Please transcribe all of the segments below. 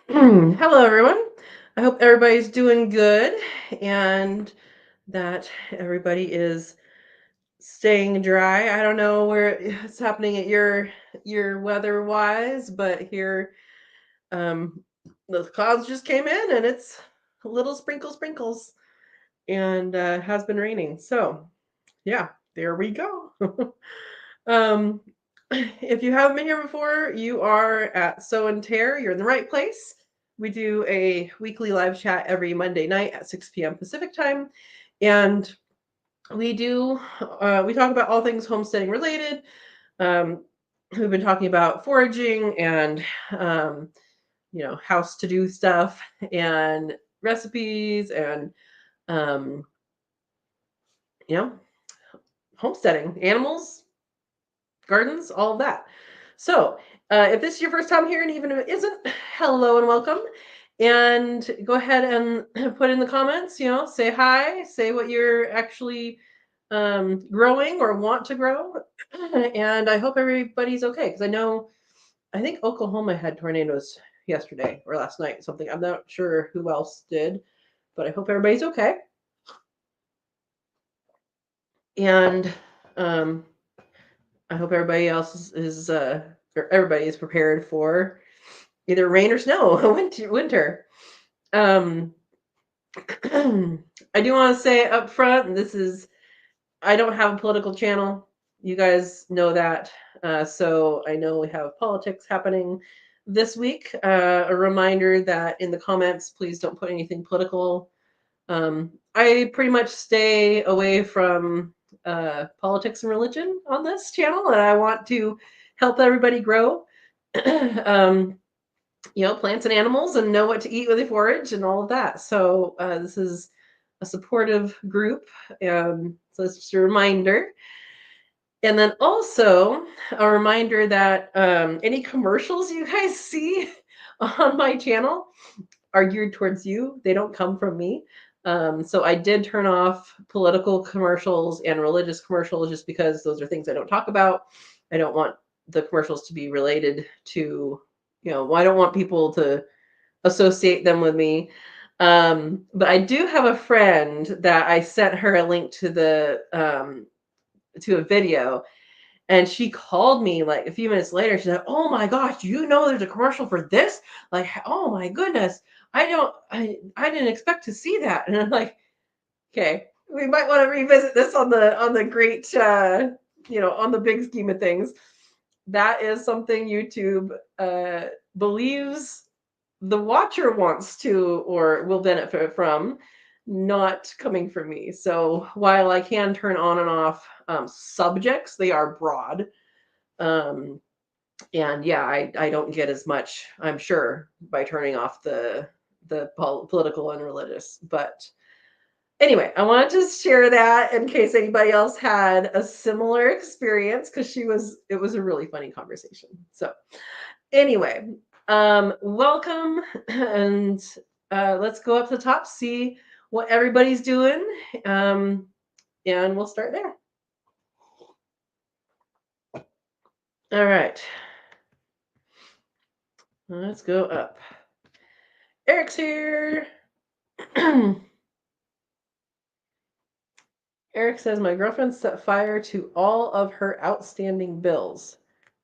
Hello, everyone. I hope everybody's doing good and that everybody is staying dry. I don't know where it's happening at your weather wise, but here um, the clouds just came in and it's little sprinkles and has been raining. So yeah, there we go. um, if you haven't been here before, you are at Sow and Tare. You're in the right place. We do a weekly live chat every Monday night at 6 p.m. Pacific time. And we talk about all things homesteading related. Um, we've been talking about foraging and, um, house to do stuff and recipes and, um, you know, homesteading, animals, gardens, all of that. So, if this is your first time here, and even if it isn't, hello and welcome. And go ahead and put in the comments, say hi, say what you're actually growing or want to grow. And I hope everybody's okay because I think Oklahoma had tornadoes yesterday or last night, something. I'm not sure who else did, but I hope everybody's okay. And um, I hope everybody else or everybody is prepared for either rain or snow, winter. Um, I do want to say up front, I don't have a political channel. You guys know that. So I know we have politics happening this week. A reminder that in the comments, please don't put anything political. I pretty much stay away from politics and religion on this channel, and I want to help everybody grow. um, plants and animals and know what to eat when they forage and all of that. So this is a supportive group. So it's just a reminder. And then also a reminder that any commercials you guys see on my channel are geared towards you. They don't come from me. So I did turn off political commercials and religious commercials just because those are things I don't talk about. I don't want the commercials to be related to, I don't want people to associate them with me. But I do have a friend that I sent her a link to a video, and she called me like a few minutes later. She's like, "Oh my gosh, there's a commercial for this? Like, oh my goodness, I didn't expect to see that." And I'm like, "Okay, we might want to revisit this on the great, on the big scheme of things." That is something YouTube believes the watcher wants to or will benefit from, not coming from me. So while I can turn on and off subjects, they are broad. Um, and yeah, I don't get as much, I'm sure, by turning off the political and religious. But anyway, I wanted to share that in case anybody else had a similar experience because it was a really funny conversation. So anyway, welcome, and let's go up to the top, see what everybody's doing, and we'll start there. All right, let's go up. Eric's here. Eric says, my girlfriend set fire to all of her outstanding bills.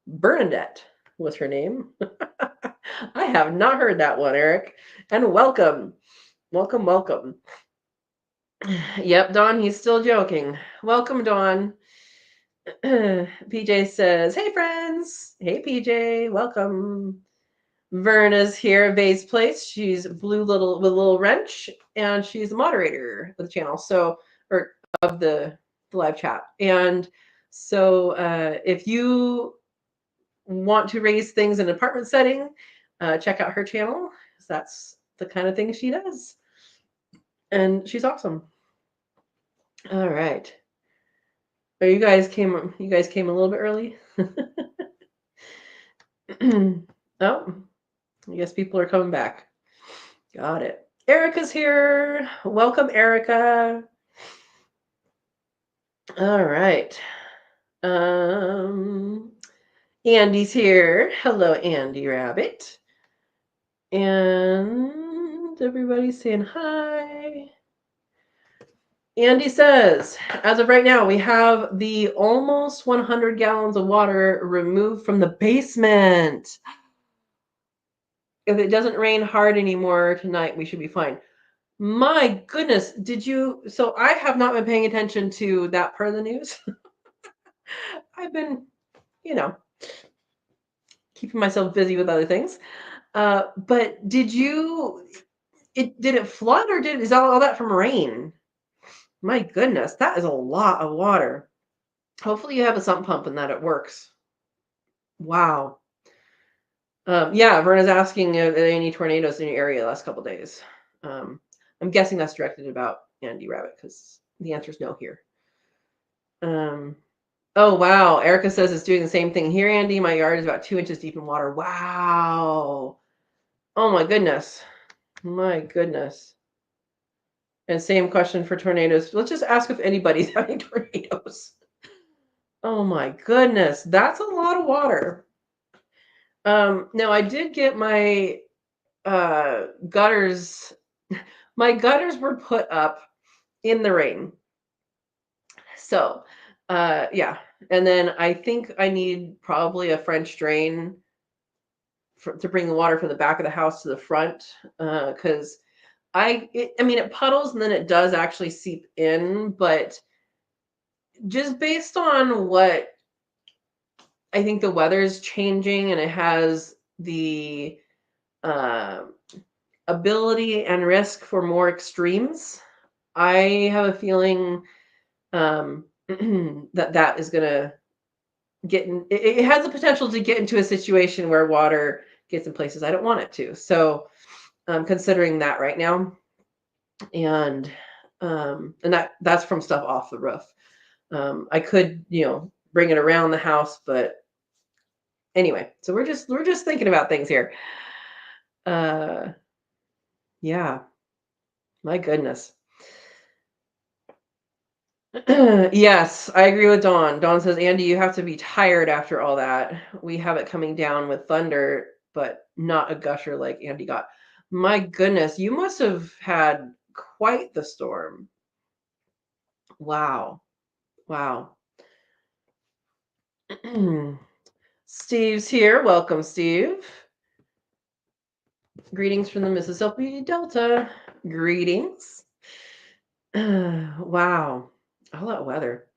Bernadette was her name. I have not heard that one, Eric. And welcome. Welcome, welcome. Yep, Dawn, he's still joking. Welcome, Dawn. PJ says, hey, friends. Hey, PJ. Welcome. Verna's here, Vay's Place. She's blue little with a little wrench, and she's the moderator of the channel. So, or of the live chat. And so, if you want to raise things in an apartment setting, check out her channel. That's the kind of thing she does, and she's awesome. All right. Oh, you guys came a little bit early. Oh, I guess people are coming back. Got it. Erica's here. Welcome, Erica. All right. Andy's here. Hello, Andy Rabbit. And everybody's saying hi. Andy says, as of right now, we have the almost 100 gallons of water removed from the basement. If it doesn't rain hard anymore tonight, we should be fine. My goodness, did you? So I have not been paying attention to that part of the news. I've been, you know, keeping myself busy with other things. But did you? Did it flood or is all that from rain? My goodness, that is a lot of water. Hopefully you have a sump pump and that it works. Wow. Yeah, Verna's asking are there any tornadoes in your area the last couple of days. I'm guessing that's directed about Andy Rabbit because the answer is no here. Oh, wow. Erica says it's doing the same thing here, Andy. My yard is about 2 inches deep in water. Wow. Oh, my goodness. My goodness. And same question for tornadoes. Let's just ask if anybody's having tornadoes. Oh, my goodness. That's a lot of water. Now, I did get my gutters. My gutters were put up in the rain. So, yeah. And then I think I need probably a French drain to bring the water from the back of the house to the front. Because it puddles and then it does actually seep in. But just based on what I think the weather is changing and it has the ability and risk for more extremes, I have a feeling that is going to get in. It has the potential to get into a situation where water gets in places I don't want it to. So I'm considering that right now, and that's from stuff off the roof. I could bring it around the house, but anyway. So we're just thinking about things here. Yeah, my goodness. Yes, I agree with Dawn. Dawn says, Andy, you have to be tired after all that. We have it coming down with thunder, but not a gusher like Andy got. My goodness, you must have had quite the storm. Wow. Wow. Steve's here. Welcome, Steve. Greetings from the Mississippi Delta. Greetings. Wow. All that weather.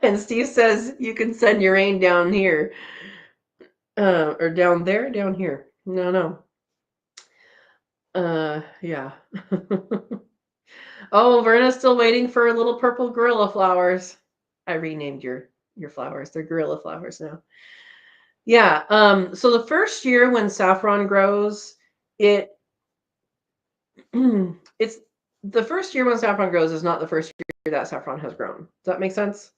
And Steve says you can send your rain down here. Or down there, down here. No. Yeah. Oh, Verna's still waiting for little purple gorilla flowers. I renamed your flowers. They're gorilla flowers now. Yeah. So the first year when saffron grows, it's the first year when saffron grows is not the first year that saffron has grown. Does that make sense?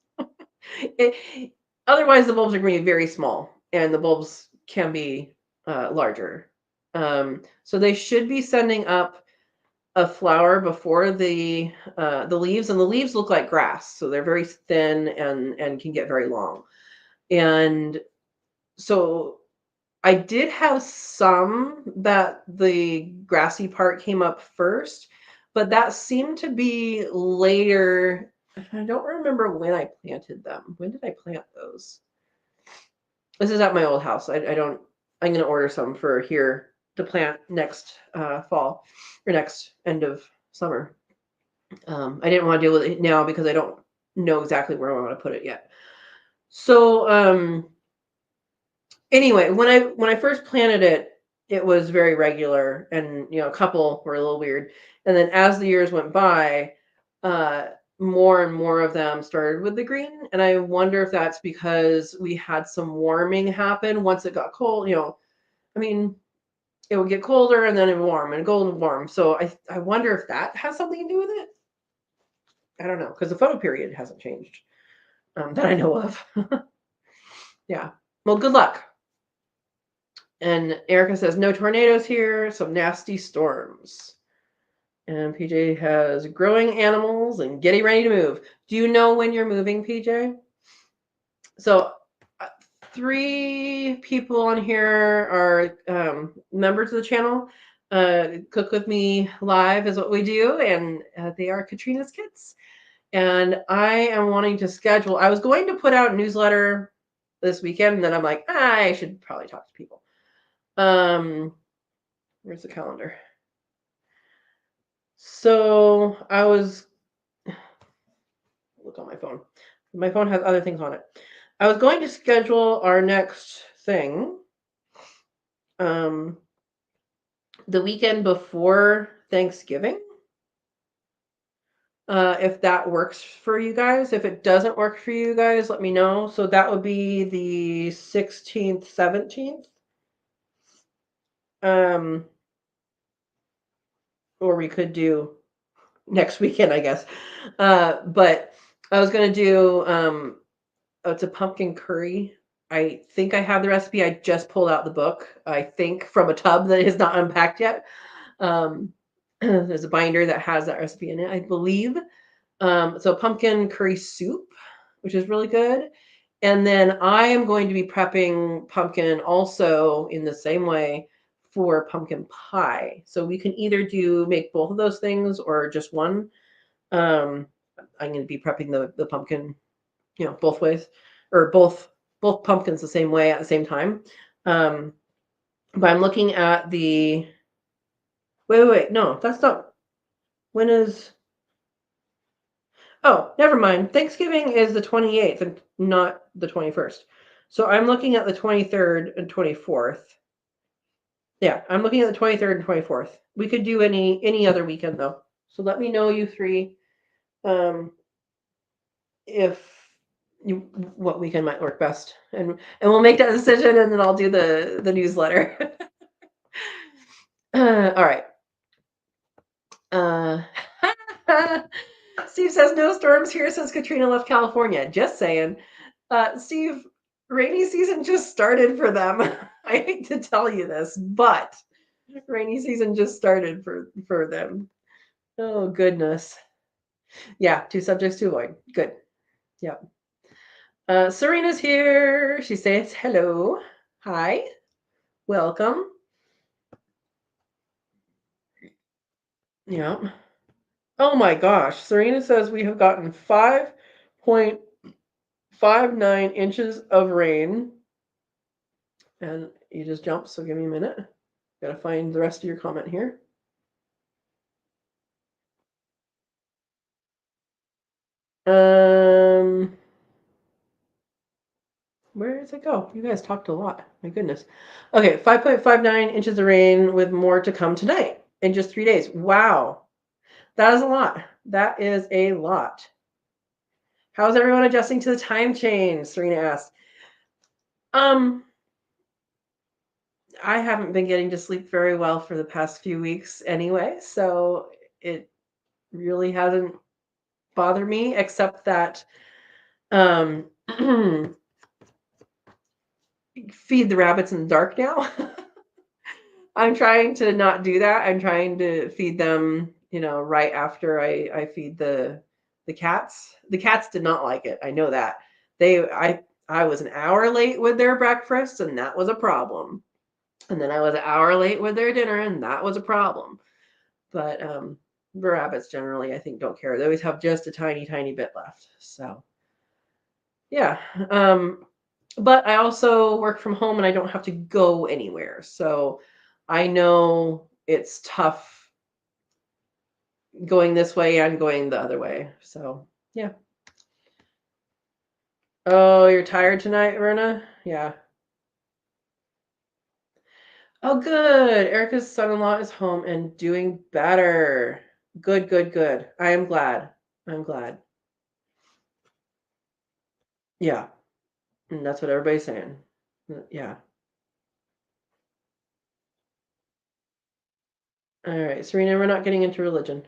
Otherwise, the bulbs are going to be very small, and the bulbs can be larger. So they should be sending up a flower before the leaves, and the leaves look like grass, so they're very thin and can get very long. And so I did have some that the grassy part came up first, but that seemed to be later. I don't remember when I planted them. When did I plant those? This is at my old house. I don't. I'm going to order some for here to plant next fall or next end of summer. I didn't want to deal with it now because I don't know exactly where I want to put it yet. So anyway, when I first planted it, it was very regular, and a couple were a little weird. And then as the years went by, more and more of them started with the green. And I wonder if that's because we had some warming happen once it got cold. It would get colder and then it would warm and cold and warm. So I wonder if that has something to do with it. I don't know, because the photo period hasn't changed that I know of. Yeah. Well, good luck. And Erica says, no tornadoes here, some nasty storms. And PJ has growing animals and getting ready to move. Do you know when you're moving, PJ? So 3 people on here are members of the channel. Cook with Me Live is what we do, and they are Katrina's kids. And I am wanting to schedule. I was going to put out a newsletter this weekend, and then I'm like, I should probably talk to people. Where's the calendar? So I was look on my phone. My phone has other things on it. I was going to schedule our next thing the weekend before Thanksgiving. If that works for you guys. If it doesn't work for you guys, let me know. So that would be the 16th, 17th. Or we could do next weekend, I guess. But I was gonna do it's a pumpkin curry. I think I have the recipe. I just pulled out the book, I think, from a tub that is not unpacked yet. There's a binder that has that recipe in it, I believe. So pumpkin curry soup, which is really good. And then I am going to be prepping pumpkin also in the same way for pumpkin pie. So we can either make both of those things or just one. I'm going to be prepping the pumpkin, both ways, or both pumpkins the same way at the same time. But I'm looking at the wait, no, that's not. When is Oh, never mind. Thanksgiving is the 28th and not the 21st. So I'm looking at the 23rd and 24th. Yeah, I'm looking at the 23rd and 24th. We could do any other weekend though. So let me know, you three, if what weekend might work best, and we'll make that decision, and then I'll do the newsletter. All right. Steve says no storms here since Katrina left California. Just saying. Steve, rainy season just started for them. I hate to tell you this, but rainy season just started for them. Oh goodness. Yeah, 2 subjects to avoid. Good. Yep. Serena's here. She says hello. Hi. Welcome. Yeah. Oh my gosh. Serena says we have gotten 5.59 inches of rain. And you just jumped, so give me a minute. Gotta find the rest of your comment here. Where does it go? You guys talked a lot. My goodness. Okay, 5.59 inches of rain with more to come tonight in just 3 days. Wow. That is a lot. That is a lot. How's everyone adjusting to the time change? Serena asked. I haven't been getting to sleep very well for the past few weeks anyway, so it really hasn't bothered me, except that feed the rabbits in the dark now. I'm trying to not do that. I'm trying to feed them, right after I feed the cats. The cats did not like it. I know that. I was an hour late with their breakfast, and that was a problem. And then I was an hour late with their dinner, and that was a problem. But rabbits generally, I think, don't care. They always have just a tiny, tiny bit left. So yeah. But I also work from home and I don't have to go anywhere. So I know it's tough going this way and going the other way. So yeah. Oh, you're tired tonight, Verna? Yeah. Oh, good. Erica's son-in-law is home and doing better. Good, good, good. I am glad. I'm glad. Yeah. And that's what everybody's saying. Yeah. All right, Serena, we're not getting into religion.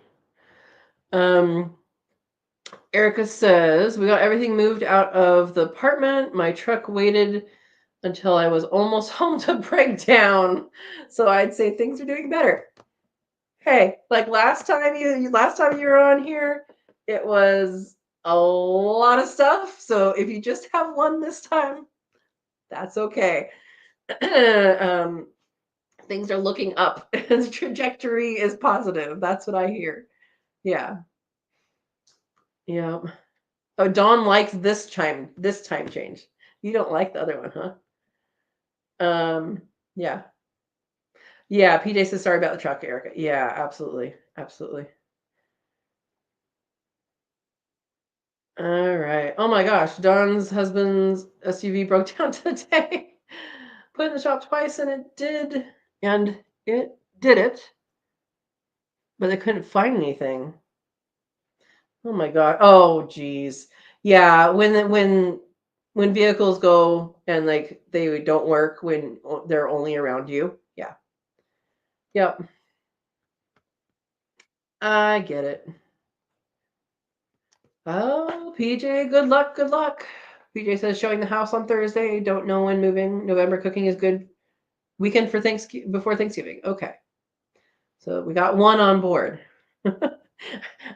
Erica says, we got everything moved out of the apartment. My truck waited until I was almost home to break down. So I'd say things are doing better. Hey, like last time you were on here, it was a lot of stuff. So if you just have one this time, That's okay. Things are looking up. The trajectory is positive. That's what I hear. Yeah. Yeah. Oh, Dawn likes this time change. You don't like the other one, huh? Yeah. Yeah, PJ says sorry about the truck, Erica. Yeah, absolutely. Absolutely. All right. Oh my gosh, Dawn's husband's SUV broke down today. Put it in the shop twice and it did it, but they couldn't find anything. Oh my god. Oh geez. Yeah, when vehicles go and like they don't work when they're only around you. Yeah. Yep. I get it. Oh, PJ, good luck, good luck. PJ says showing the house on Thursday. Don't know when moving. November cooking is good. Weekend for Thanksgiving before Thanksgiving. Okay. So we got one on board.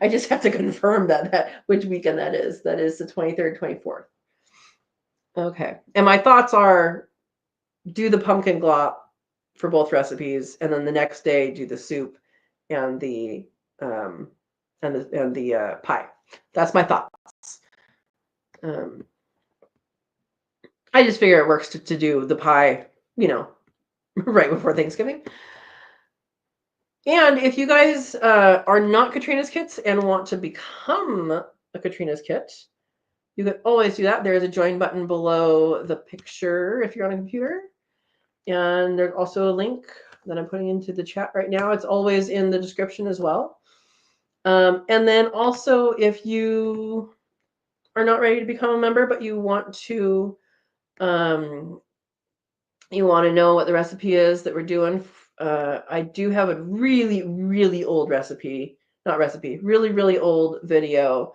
I just have to confirm that which weekend that is. That is the 23rd, 24th. Okay. And my thoughts are do the pumpkin glop for both recipes, and then the next day do the soup and the pie. That's my thoughts. I just figure it works to do the pie, right before Thanksgiving. And if you guys are not Katrina's kits and want to become a Katrina's kit, you can always do that. There's a join button below the picture if you're on a computer. And there's also a link that I'm putting into the chat right now. It's always in the description as well. And then also, if you are not ready to become a member, but you want to know what the recipe is that we're doing, I do have a really, really old really, really old video.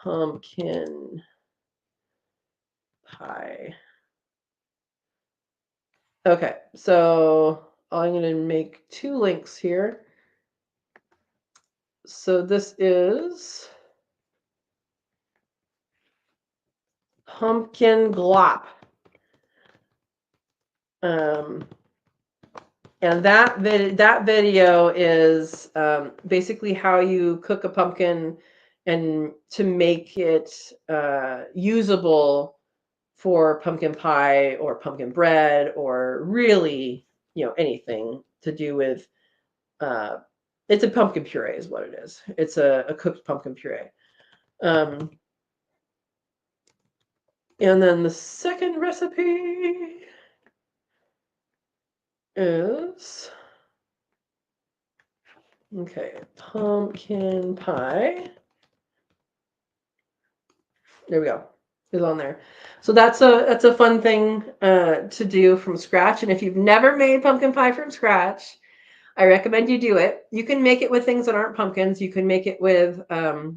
Pumpkin pie. Okay, so I'm going to make two links here. So this is pumpkin glop. And that video is basically how you cook a pumpkin and to make it usable for pumpkin pie or pumpkin bread or really, anything to do with it's a pumpkin puree is what it is. It's a cooked pumpkin puree. And then the second recipe is pumpkin pie. There we go. It's on there. So that's a fun thing to do from scratch. And if you've never made pumpkin pie from scratch, I recommend you do it. You can make it with things that aren't pumpkins. You can make it with I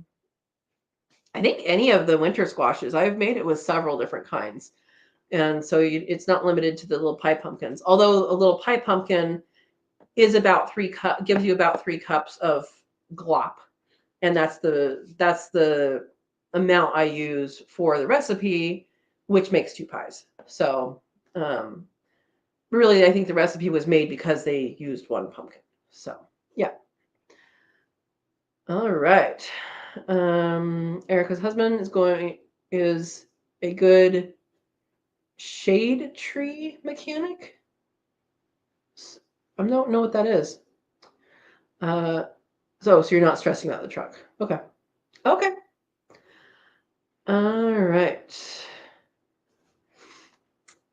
think any of the winter squashes. I've made it with several different kinds. And so it's not limited to the little pie pumpkins. Although a little pie pumpkin is about gives you about 3 cups of glop. And that's the amount I use for the recipe, which makes 2 pies. So really, I think the recipe was made because they used 1 pumpkin. So yeah. All right. Erica's husband is a good shade tree mechanic. I don't know what that is. So you're not stressing about the truck. Okay. Okay. All right.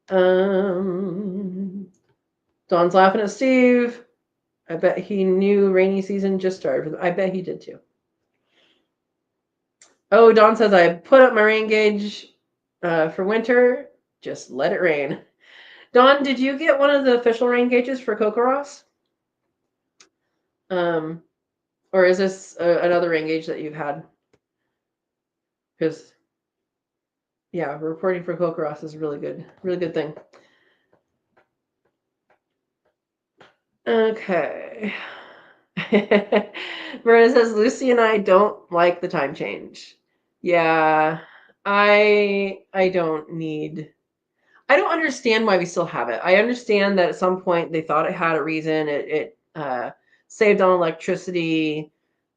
Dawn's laughing at Steve. I bet he knew rainy season just started. I bet he did too. Oh, Dawn says I put up my rain gauge for winter. Just let it rain. Dawn, did you get one of the official rain gauges for Kokoros? Or is this another rain gauge that you've had? Because yeah, reporting for Kokoros is really good thing. Okay. Verna says Lucy and I don't like the time change. Yeah, I don't need. I don't understand why we still have it. I understand that at some point they thought it had a reason. It saved on electricity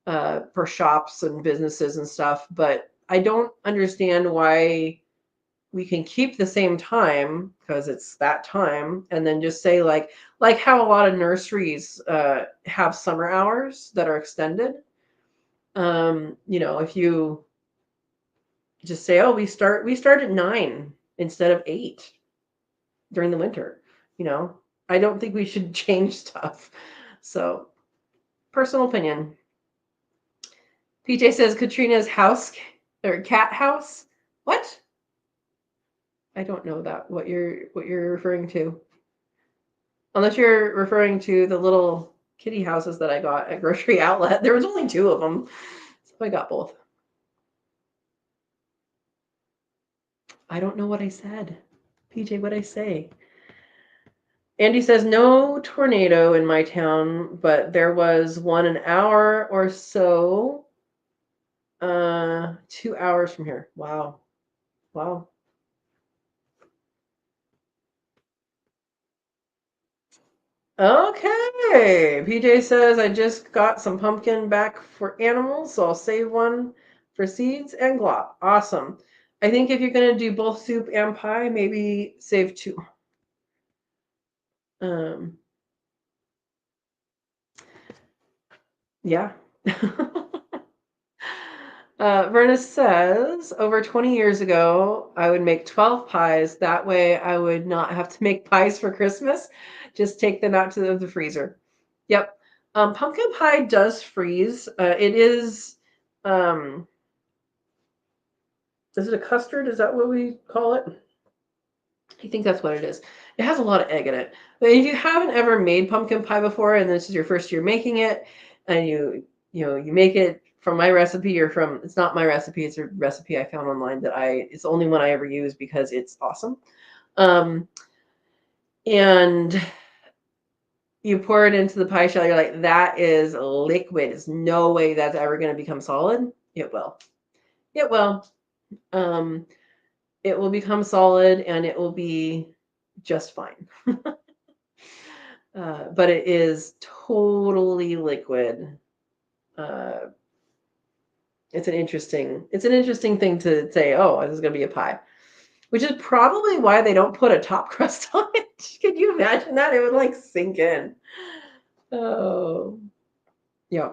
for shops and businesses and stuff, but I don't understand why we can keep the same time because it's that time, and then just say like how a lot of nurseries have summer hours that are extended. If you just say, oh, we start at 9 instead of 8 during the winter. I don't think we should change stuff. So, personal opinion. PJ says Katrina's house or cat house. What? I don't know what you're referring to. Unless you're referring to the little kitty houses that I got at Grocery Outlet. There was only 2 of them. So I got both. I don't know what I said. PJ, what'd I say? Andy says, no tornado in my town, but there was one an hour or so, 2 hours from here. Wow. Okay. PJ says, I just got some pumpkin back for animals, so I'll save one for seeds and glop. Awesome. I think if you're going to do both soup and pie, maybe save 2. Yeah. Verna says, over 20 years ago, I would make 12 pies. That way I would not have to make pies for Christmas. Just take them out to the freezer. Yep. Pumpkin pie does freeze. It is, is it a custard? Is that what we call it? I think that's what it is. It has a lot of egg in it. But if you haven't ever made pumpkin pie before, and this is your first year making it, and you make it from my recipe or from, it's not my recipe, it's a recipe I found online that it's the only one I ever use because it's awesome. And you pour it into the pie shell, you're like, that is liquid. There's no way that's ever going to become solid. It will. It will. It will become solid and it will be just fine. But it is totally liquid. It's an interesting thing to say, oh, this is going to be a pie, which is probably why they don't put a top crust on it. Could you imagine that? It would like sink in. Oh, yeah.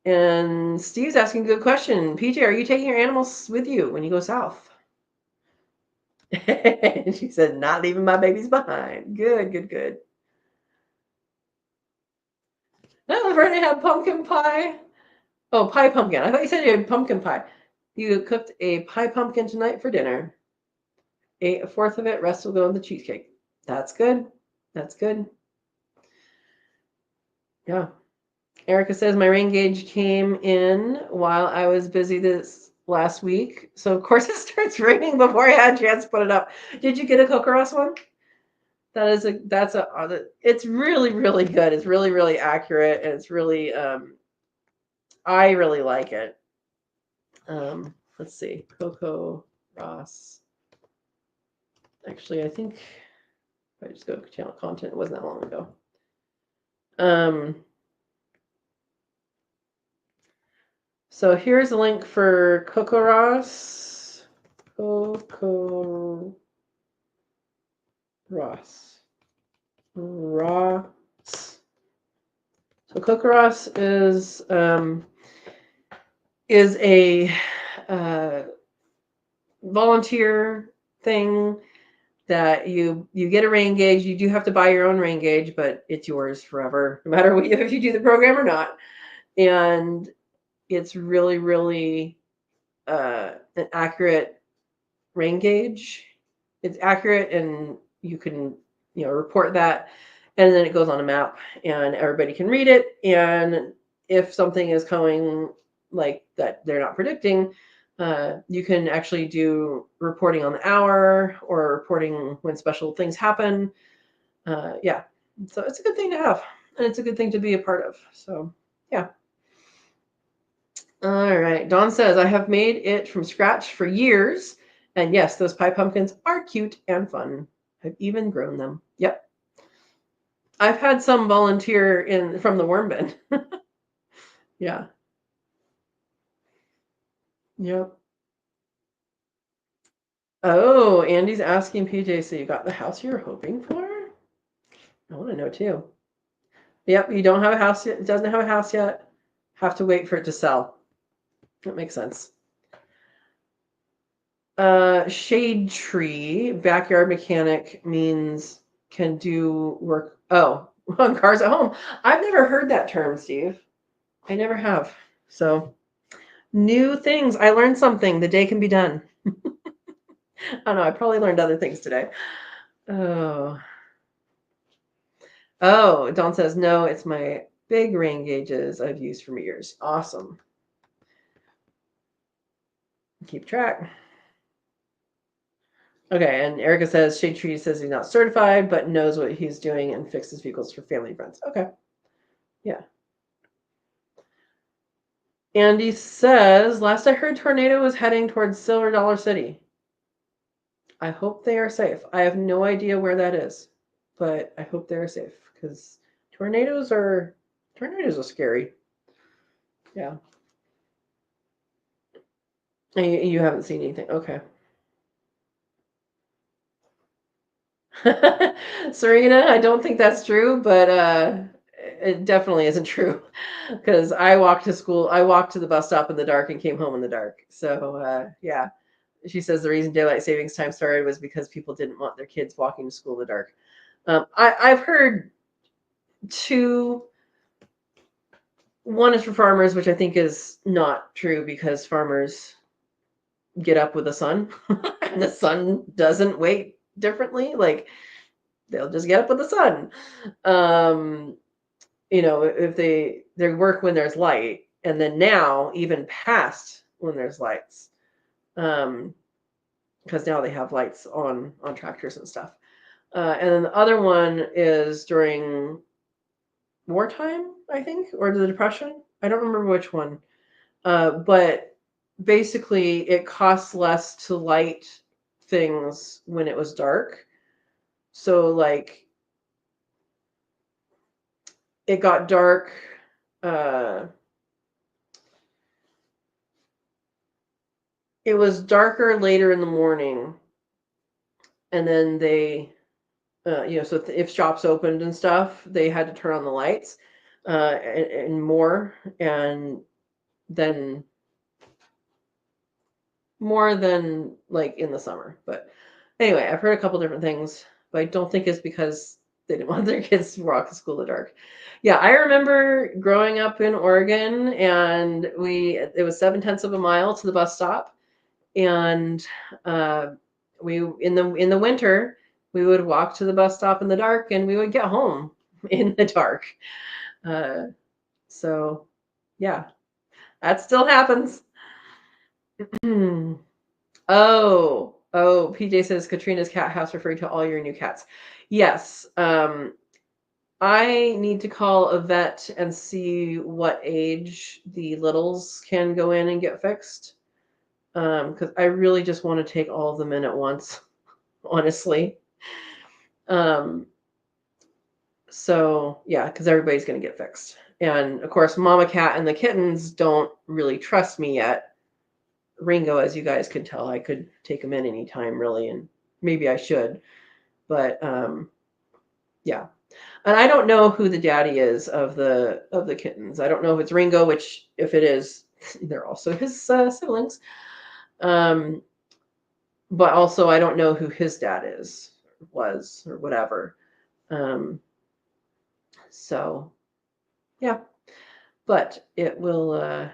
And Steve's asking a good question. PJ, are you taking your animals with you when you go south? She said, not leaving my babies behind. Good. No, Verna had pumpkin pie. Oh, pie pumpkin. I thought you said you had pumpkin pie. You cooked a pie pumpkin tonight for dinner. Ate a fourth of it. Rest will go in the cheesecake. That's good. Yeah. Erica says my rain gauge came in while I was busy this last week. So of course it starts raining before I had a chance to put it up. Did you get a Kokoros one? It's really, really good. It's really, really accurate. And it's really, I really like it. Let's see, Coco Ross. Actually, I think if I just go to channel content, it wasn't that long ago. So here's a link for Coco Ross. Coco Ross. So Coco Ross is a volunteer thing that you get a rain gauge. You do have to buy your own rain gauge, but it's yours forever, no matter if you do the program or not. And it's really, really an accurate rain gauge. It's accurate, and you can report that, and then it goes on a map, and everybody can read it. And if something is coming like that they're not predicting, you can actually do reporting on the hour or reporting when special things happen. Yeah, so it's a good thing to have, and it's a good thing to be a part of. So yeah. All right. Dawn says, I have made it from scratch for years And yes, those pie pumpkins are cute and fun. I've even grown them. Yep. I've had some volunteer from the worm bin. Yeah. Yep. Oh, Andy's asking PJ, so you got the house you were hoping for? I want to know too. Yep, you don't have a house yet. It doesn't have a house yet. Have to wait for it to sell. That makes sense. Shade tree, backyard mechanic means can do work. Oh, on cars at home. I've never heard that term, Steve. I never have. So new things. I learned something. The day can be done. I don't know. I probably learned other things today. Oh. Oh, Dawn says, no, it's my big rain gauges I've used for years. Awesome. Keep track. Okay, and Erica says, Shade Tree says he's not certified, but knows what he's doing and fixes vehicles for family and friends. Okay. Yeah. Andy says, last I heard, tornado was heading towards Silver Dollar City. I hope they are safe. I have no idea where that is, but I hope they're safe because tornadoes are scary. Yeah. And you haven't seen anything. Okay. Serena, I don't think that's true, but it definitely isn't true because I walked to school. I walked to the bus stop in the dark and came home in the dark. So yeah, she says the reason daylight savings time started was because people didn't want their kids walking to school in the dark. I've heard two. One is for farmers, which I think is not true because farmers get up with the sun and the sun doesn't wait differently. Like they'll just get up with the sun. If they work when there's light, and then now even past when there's lights, because now they have lights on tractors and stuff. And then the other one is during wartime, I think, or the Depression. I don't remember which one. But basically, it costs less to light things when it was dark. So, like, it got dark. It was darker later in the morning, and then they, so if shops opened and stuff, they had to turn on the lights, and more, and then more than like in the summer. But anyway, I've heard a couple different things, but I don't think it's because they didn't want their kids to walk to school in the dark. Yeah, I remember growing up in Oregon, and it was 7/10 of a mile to the bus stop, and we in the winter we would walk to the bus stop in the dark, and we would get home in the dark. So yeah, that still happens. PJ says Katrina's cat house referring to all your new cats. Yes. I need to call a vet and see what age the littles can go in and get fixed. Because I really just want to take all of them in at once, honestly. So yeah, because everybody's gonna get fixed. And of course, Mama Cat and the kittens don't really trust me yet. Ringo, as you guys could tell, I could take him in anytime, really, and maybe I should. But yeah, and I don't know who the daddy is of the kittens. I don't know if it's Ringo, which if it is, they're also his siblings. But also I don't know who his dad was, or whatever. So yeah, but it will.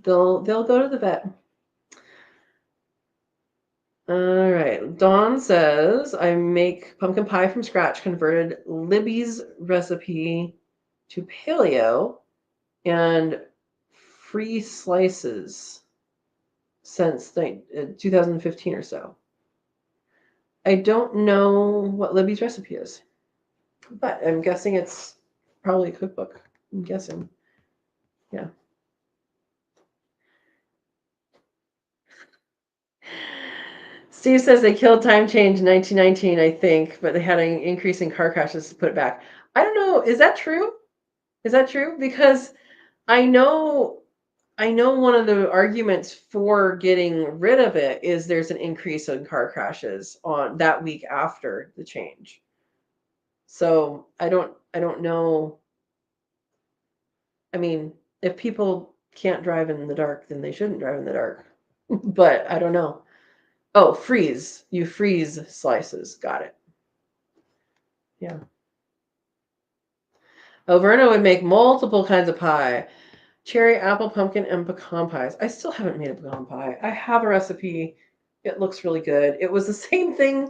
They'll go to the vet. All right. Dawn says, I make pumpkin pie from scratch, converted Libby's recipe to paleo and free slices since 2015 or so. I don't know what Libby's recipe is, but I'm guessing it's probably a cookbook. I'm guessing. Yeah. Steve says they killed time change in 1919, I think, but they had an increase in car crashes to put it back. I don't know. Is that true? Is that true? Because I know one of the arguments for getting rid of it is there's an increase in car crashes on that week after the change. So I don't know. I mean, if people can't drive in the dark, then they shouldn't drive in the dark. But I don't know. Oh, freeze. You freeze slices. Got it. Yeah. Oh, Verna would make multiple kinds of pie. Cherry, apple, pumpkin, and pecan pies. I still haven't made a pecan pie. I have a recipe. It looks really good. It was the same thing.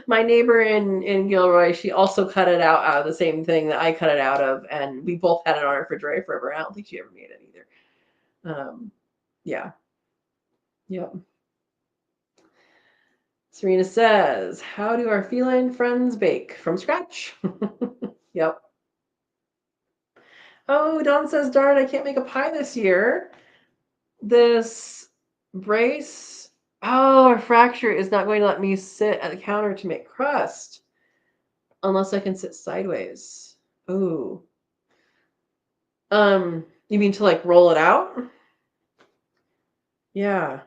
My neighbor in Gilroy, she also cut it out of the same thing that I cut it out of, and we both had it on our refrigerator forever. I don't think she ever made it either. Yeah. Yep. Serena says, "How do our feline friends bake? From scratch." Yep. Oh, Dawn says, "Darn, I can't make a pie this year. This brace, a fracture is not going to let me sit at the counter to make crust unless I can sit sideways." Ooh. You mean to like roll it out? Yeah.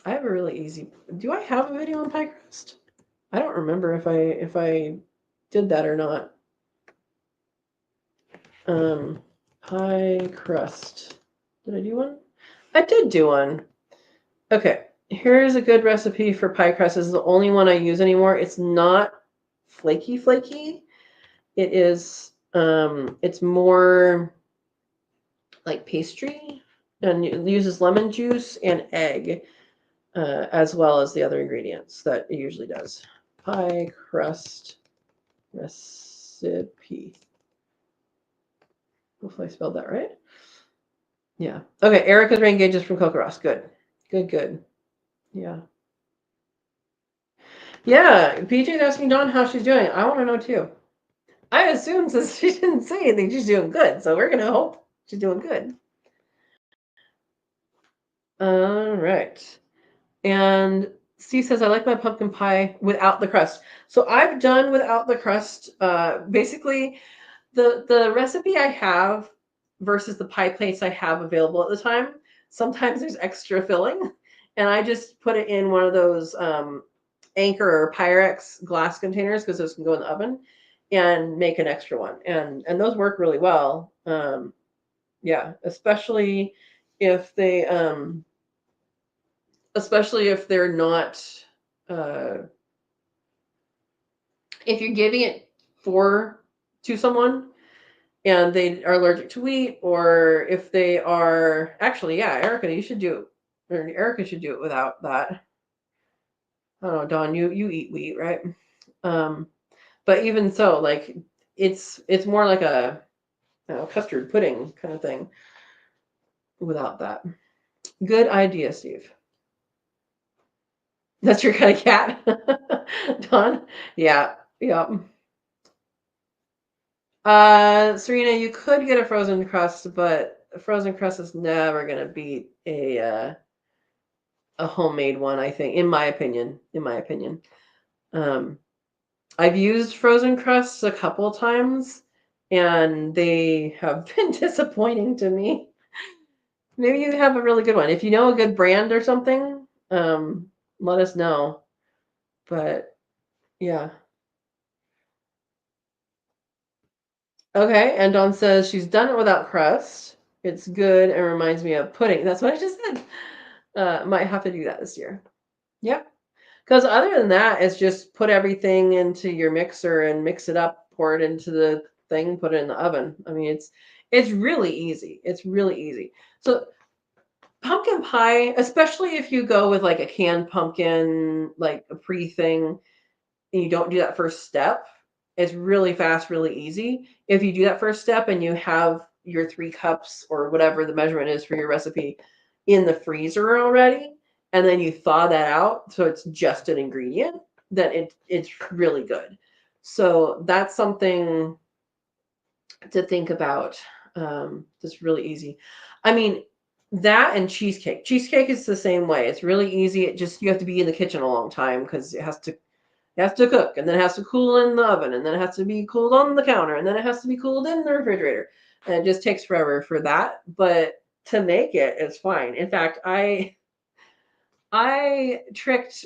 I have a really easy. Do I have a video on pie crust? I don't remember if I did that or not. Pie crust. Did I do one? I did do one. Okay. Here's a good recipe for pie crust. This is the only one I use anymore. It's not flaky. It is it's more like pastry, and it uses lemon juice and egg, as well as the other ingredients that it usually does. Pie crust recipe. Hopefully I spelled that right. Yeah. Okay, Erica's rain gauges from Coco Ross. Good. Yeah. Yeah, PJ's asking Dawn how she's doing. I want to know too. I assume since she didn't say anything, she's doing good. So we're going to hope she's doing good. All right. And Steve says, "I like my pumpkin pie without the crust." So I've done without the crust. Basically, the recipe I have versus the pie plates I have available at the time, sometimes there's extra filling, and I just put it in one of those Anchor or Pyrex glass containers because those can go in the oven, and make an extra one, and those work really well. Yeah, especially if they're not, uh, if you're giving it to someone and they are allergic to wheat, or if they are actually, yeah, Erica, you should do it, or Erica should do it without that. I don't know, Dawn, you eat wheat, right? But even so, like it's more like a, custard pudding kind of thing without that. Good idea, Steve. That's your kind of cat, Dawn. Yeah, yeah. Serena, you could get a frozen crust, but a frozen crust is never gonna beat a homemade one, I think, in my opinion. Um, I've used frozen crusts a couple times, and they have been disappointing to me. Maybe you have a really good one. If you know a good brand or something, let us know. But yeah. Okay, and Dawn says she's done it without crust. It's good and reminds me of pudding. That's what I just said. Might have to do that this year. Yep. Because other than that, it's just put everything into your mixer and mix it up, pour it into the thing, put it in the oven. I mean, it's really easy. It's really easy. So pumpkin pie, especially if you go with like a canned pumpkin, like a pre thing, and you don't do that first step, it's really fast, really easy. If you do that first step and you have your 3 cups or whatever the measurement is for your recipe in the freezer already, and then you thaw that out so it's just an ingredient, then it's really good. So that's something to think about. That's really easy. I mean, That and cheesecake. Cheesecake is the same way. It's really easy. It just, you have to be in the kitchen a long time because it has to cook, and then it has to cool in the oven, and then it has to be cooled on the counter, and then it has to be cooled in the refrigerator. And it just takes forever for that. But to make it, it's fine. In fact, I tricked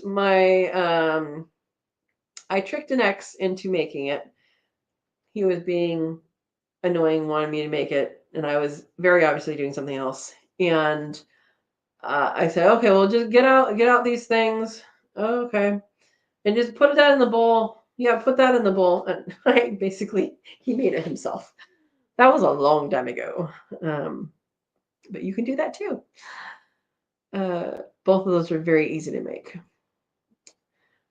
I tricked an ex into making it. He was being annoying, wanted me to make it, and I was very obviously doing something else. And I said, okay, well, just get out these things. Oh, okay. And just put that in the bowl. Yeah, put that in the bowl. And he made it himself. That was a long time ago. But you can do that too. Both of those are very easy to make.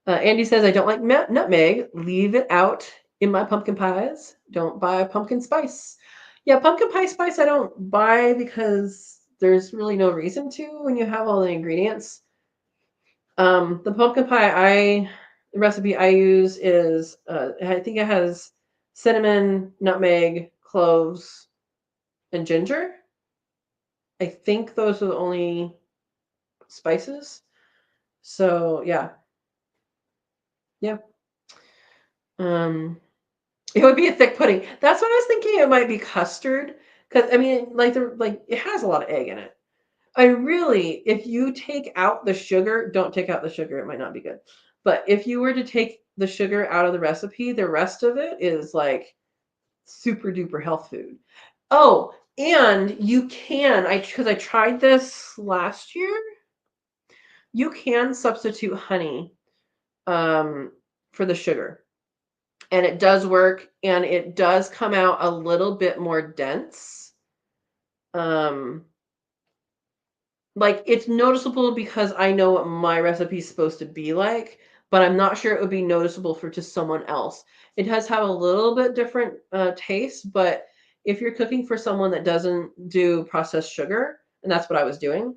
Andy says, I don't like nutmeg. Leave it out in my pumpkin pies. Don't buy pumpkin spice. Yeah, pumpkin pie spice I don't buy because there's really no reason to when you have all the ingredients. The pumpkin pie recipe I use is, I think it has cinnamon, nutmeg, cloves, and ginger. I think those are the only spices. So yeah. It would be a thick pudding. That's what I was thinking. It might be custard because I mean, like it has a lot of egg in it. If you take out the sugar, don't take out the sugar. It might not be good. But if you were to take the sugar out of the recipe, the rest of it is like super duper health food. Oh, and you can, because I tried this last year, you can substitute honey for the sugar. And it does work, and it does come out a little bit more dense. Like it's noticeable because I know what my recipe is supposed to be like, but I'm not sure it would be noticeable for just someone else. It does have a little bit different taste, but if you're cooking for someone that doesn't do processed sugar, and that's what I was doing,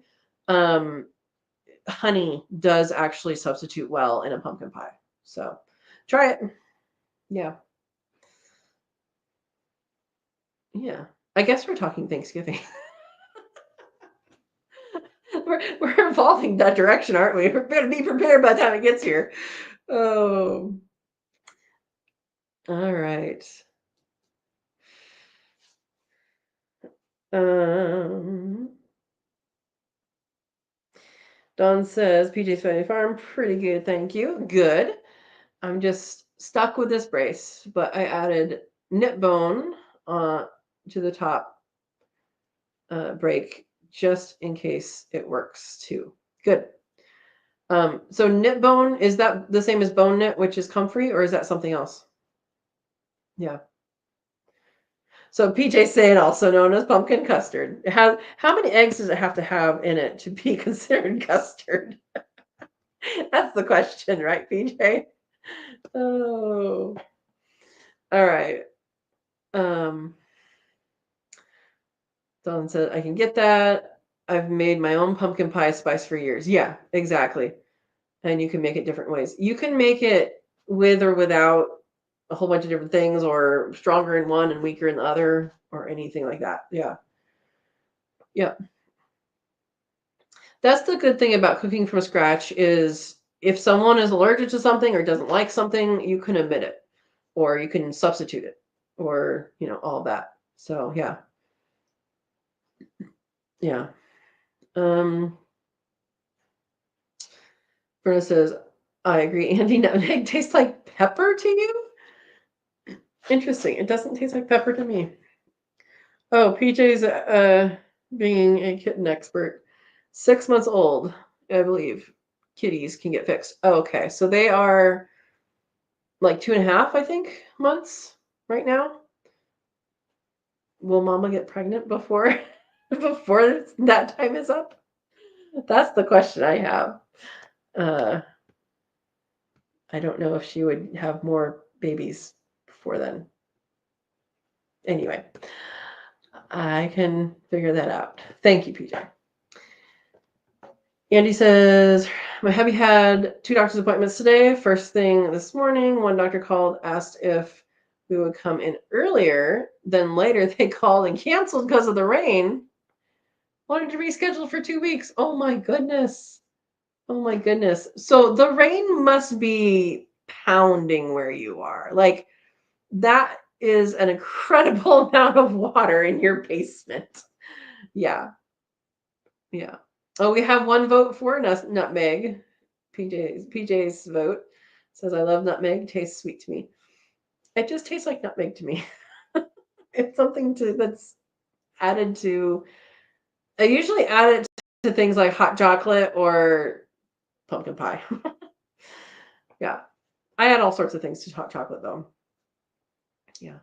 honey does actually substitute well in a pumpkin pie. So try it. Yeah. Yeah. I guess we're talking Thanksgiving. we're evolving that direction, aren't we? We're going to be prepared by the time it gets here. Oh, all right. Um, Dawn says, PJ's Family Farm, pretty good, thank you. Good. I'm just stuck with this brace, but I added knit bone to the top break just in case it works too. Good. So knit bone, is that the same as bone knit, which is comfrey, or is that something else? Yeah. So PJ saying, also known as pumpkin custard. How many eggs does it have to have in it to be considered custard? That's the question, right, PJ? Oh, all right. Dawn said, I can get that. I've made my own pumpkin pie spice for years. Yeah, exactly. And you can make it different ways. You can make it with or without a whole bunch of different things, or stronger in one and weaker in the other, or anything like that. Yeah. Yeah. That's the good thing about cooking from scratch is if someone is allergic to something or doesn't like something, you can omit it, or you can substitute it, or all that. So yeah. Yeah. Verna says, I agree. Andy, nutmeg tastes like pepper to you? Interesting. It doesn't taste like pepper to me. Oh, PJ's being a kitten expert. 6 months old, I believe. Kitties can get fixed. Oh, okay. So they are like 2.5, I think, months right now. Will mama get pregnant before that time is up? That's the question I have. I don't know if she would have more babies before then. Anyway, I can figure that out. Thank you, PJ. Andy says, my hubby had 2 doctor's appointments today. First thing this morning, one doctor called, asked if we would come in earlier. Then later they called and canceled because of the rain. Wanted to reschedule for 2 weeks. Oh my goodness. Oh my goodness. So the rain must be pounding where you are. Like that is an incredible amount of water in your basement. Yeah. Yeah. Oh, we have one vote for nutmeg. PJ's vote says I love nutmeg. Tastes sweet to me. It just tastes like nutmeg to me. It's something that's added to. I usually add it to things like hot chocolate or pumpkin pie. Yeah. I add all sorts of things to hot chocolate though. Yeah.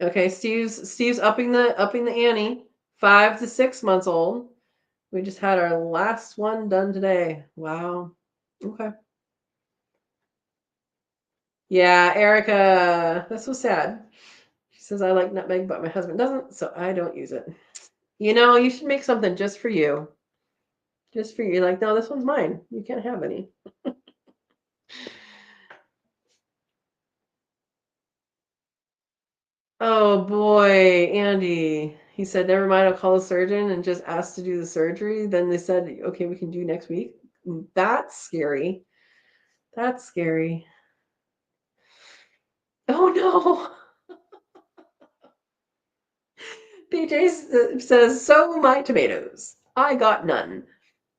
Okay, Steve's upping the ante. 5 to 6 months old. We just had our last one done today. Wow. Okay. Yeah, Erica. That's so sad. She says I like nutmeg, but my husband doesn't, so I don't use it. You should make something just for you. Just for you. Like, no, this one's mine. You can't have any. Oh boy, Andy. He said, never mind, I'll call the surgeon and just ask to do the surgery. Then they said, okay, we can do next week. That's scary. That's scary. Oh no. PJ says, sow my tomatoes. I got none.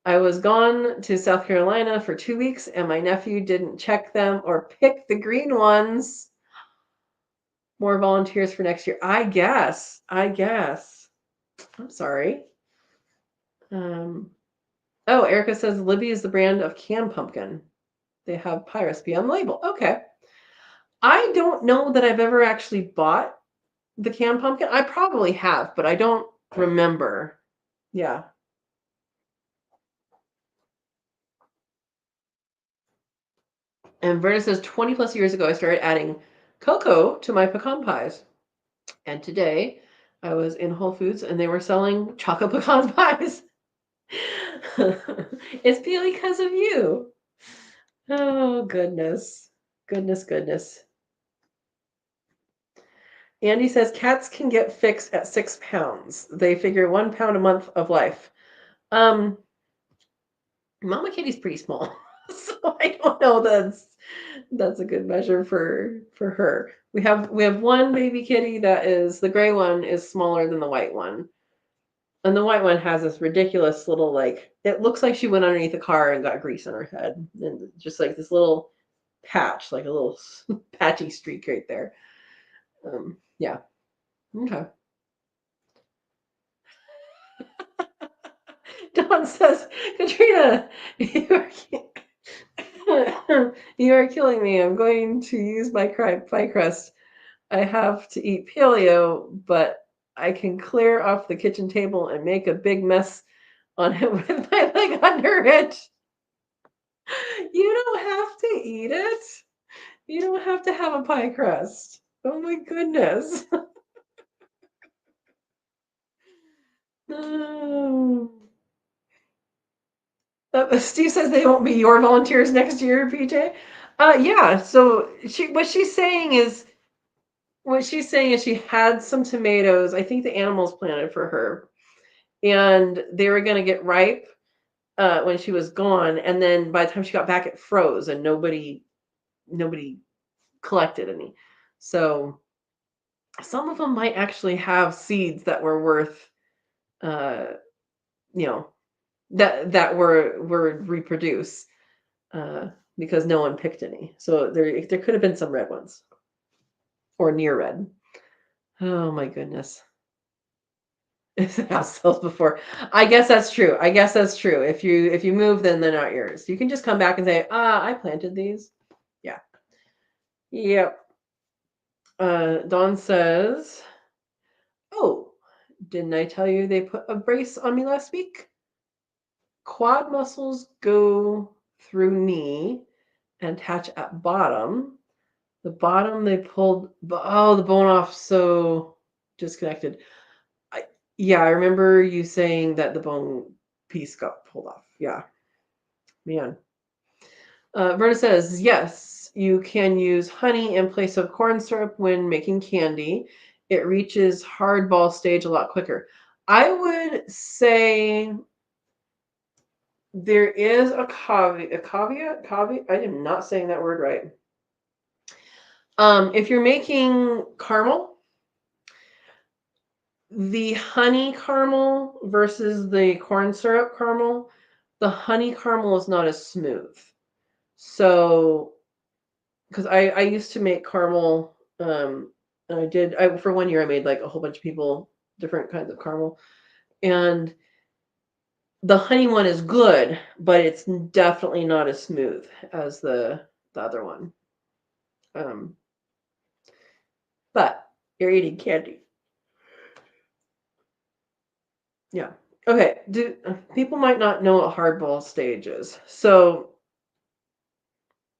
I was gone to South Carolina for 2 weeks and my nephew didn't check them or pick the green ones. More volunteers for next year. I guess. I'm sorry. Oh, Erica says Libby is the brand of canned pumpkin. They have pie recipe on the label. Okay. I don't know that I've ever actually bought the canned pumpkin. I probably have, but I don't remember. Yeah. And Verna says 20 plus years ago, I started adding cocoa to my pecan pies. And today I was in Whole Foods and they were selling chocolate pecan pies. It's because of you. Oh, goodness. Goodness. Andy says cats can get fixed at 6 pounds. They figure 1 pound a month of life. Mama Kitty's pretty small, so I don't know that's a good measure for her. We have one baby kitty that is the gray one is smaller than the white one, and the white one has this ridiculous little like it looks like she went underneath a car and got grease on her head, and just like this little patch, like a little patchy streak right there. Yeah. Okay. Don says, Katrina, you are killing me. I'm going to use my pie crust. I have to eat paleo, but I can clear off the kitchen table and make a big mess on it with my leg under it. You don't have to eat it. You don't have to have a pie crust. Oh my goodness. Oh. Steve says they won't be your volunteers next year, PJ. Yeah. So what she's saying is she had some tomatoes. I think the animals planted for her, and they were going to get ripe when she was gone. And then by the time she got back, it froze, and nobody collected any. So some of them might actually have seeds that were worth, uh, you know, that were reproduce because no one picked any. So there could have been some red ones or near red. Oh my goodness. House sales before. I guess that's true. If you move, then they're not yours. You can just come back and say, I planted these. Yeah. Yep. Dawn says, oh, didn't I tell you they put a brace on me last week? Quad muscles go through knee and attach at bottom. The bottom they pulled the bone off, so disconnected. I remember you saying that the bone piece got pulled off. Yeah, man. Verna says, yes, you can use honey in place of corn syrup when making candy. It reaches hardball stage a lot quicker. I would say there is a caveat. I am not saying that word right. If you're making caramel, the honey caramel versus the corn syrup caramel, the honey caramel is not as smooth. So, because I used to make caramel, and for 1 year I made like a whole bunch of people different kinds of caramel, and the honey one is good, but it's definitely not as smooth as the other one. Um, but you're eating candy. Yeah. Okay. Do people might not know what hardball stage is? So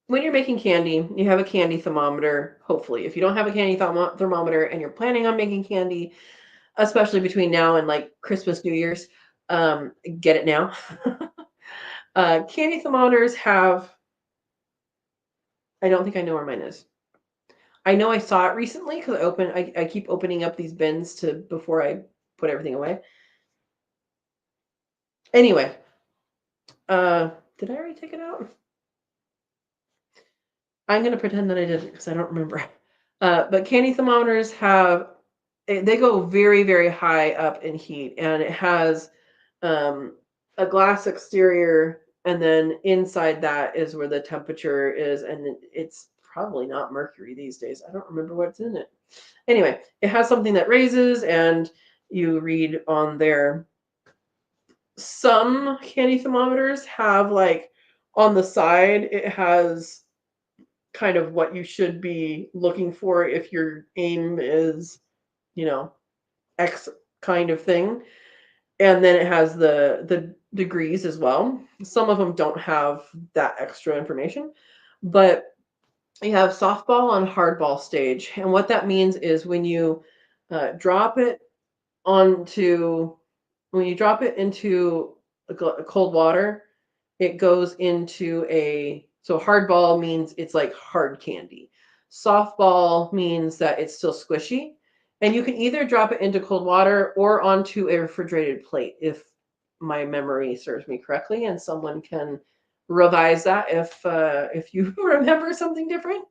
when you're making candy, you have a candy thermometer. Hopefully, if you don't have a candy thermometer and you're planning on making candy, especially between now and like Christmas, New Year's, get it now. Candy thermometers have. I don't think I know where mine is. I know I saw it recently because I keep opening up these bins before I put everything away. Anyway, did I already take it out? I'm gonna pretend that I didn't because I don't remember. But candy thermometers they go very, very high up in heat, and it has a glass exterior, and then inside that is where the temperature is, and it's probably not mercury these days. I don't remember what's in it. Anyway, it has something that raises, and you read on there. Some candy thermometers have like on the side, it has kind of what you should be looking for if your aim is, X kind of thing. And then it has the degrees as well. Some of them don't have that extra information, but you have softball and hardball stage. And what that means is drop it onto when you drop it into cold water, it goes into so hardball means it's like hard candy. Softball means that it's still squishy. And you can either drop it into cold water or onto a refrigerated plate, if my memory serves me correctly, and someone can revise that if you remember something different.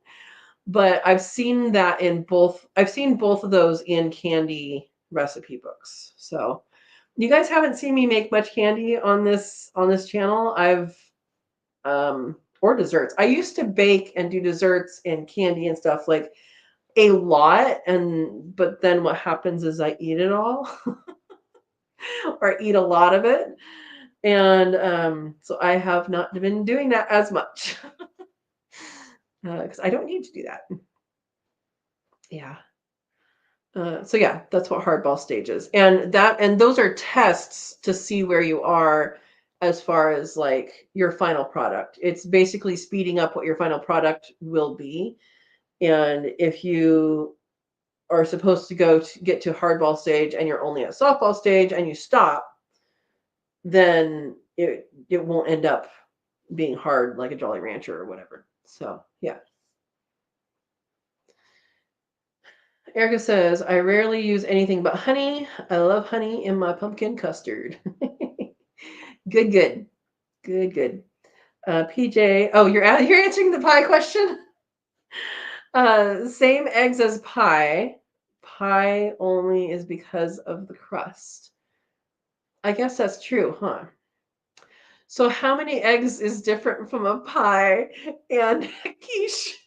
But I've seen both of those in candy recipe books. So you guys haven't seen me make much candy on this channel. Or desserts. I used to bake and do desserts and candy and stuff like a lot, but then what happens is I eat it all or eat a lot of it. And so I have not been doing that as much because I don't need to do that. Yeah. So yeah, that's what hardball stage is. And those are tests to see where you are as far as like your final product. It's basically speeding up what your final product will be. And if you are supposed to get to hardball stage and you're only at softball stage and you stop, then it won't end up being hard like a Jolly Rancher or whatever. So yeah. Erica says, I rarely use anything but honey. I love honey in my pumpkin custard. Good. PJ, oh, you're answering the pie question? Same eggs as pie. Pie only is because of the crust. I guess that's true, huh? So how many eggs is different from a pie and a quiche?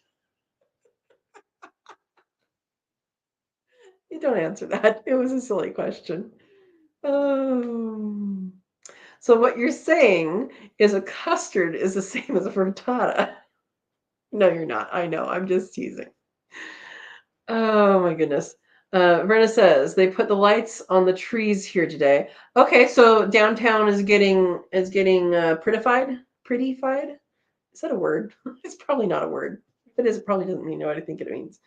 You don't answer that. It was a silly question. So what you're saying is a custard is the same as a frittata. No, you're not. I know. I'm just teasing. Oh my goodness. Verna says they put the lights on the trees here today. Okay, so downtown is getting prettified. Prettified? Is that a word? It's probably not a word. If it is, it probably doesn't mean what I think it means.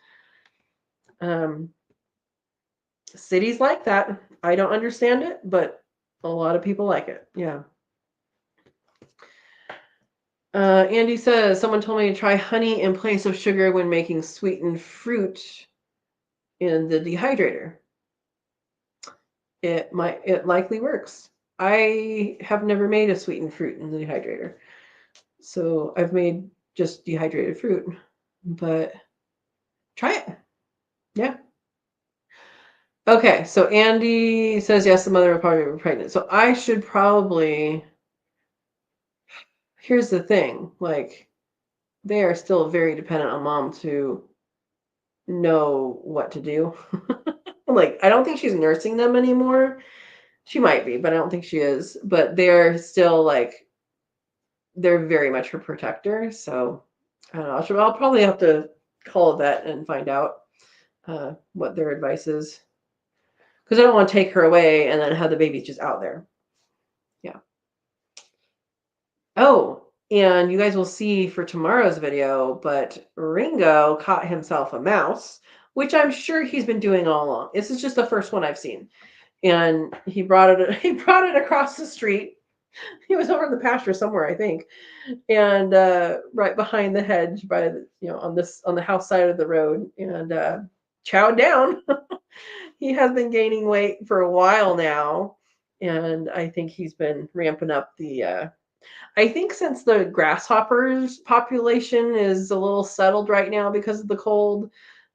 Cities like that. I don't understand it, but a lot of people like it. Yeah. Andy says someone told me to try honey in place of sugar when making sweetened fruit in the dehydrator. it likely works. I have never made a sweetened fruit in the dehydrator. So I've made just dehydrated fruit, but try it. Yeah. Okay, so Andy says yes, the mother will probably be pregnant. So I should probably. Here's the thing, like they are still very dependent on mom to know what to do. Like I don't think she's nursing them anymore. She might be, but I don't think she is. But they're still like they're very much her protector. So I don't know. I'll probably have to call a vet and find out what their advice is. Because I don't want to take her away and then have the baby just out there. Yeah. Oh, and you guys will see for tomorrow's video, but Ringo caught himself a mouse, which I'm sure he's been doing all along. This is just the first one I've seen. And he brought it across the street. He was over in the pasture somewhere, I think. And right behind the hedge by the, on the house side of the road, and chowed down. He has been gaining weight for a while now, and I think he's been ramping up the I think since the grasshoppers population is a little settled right now because of the cold,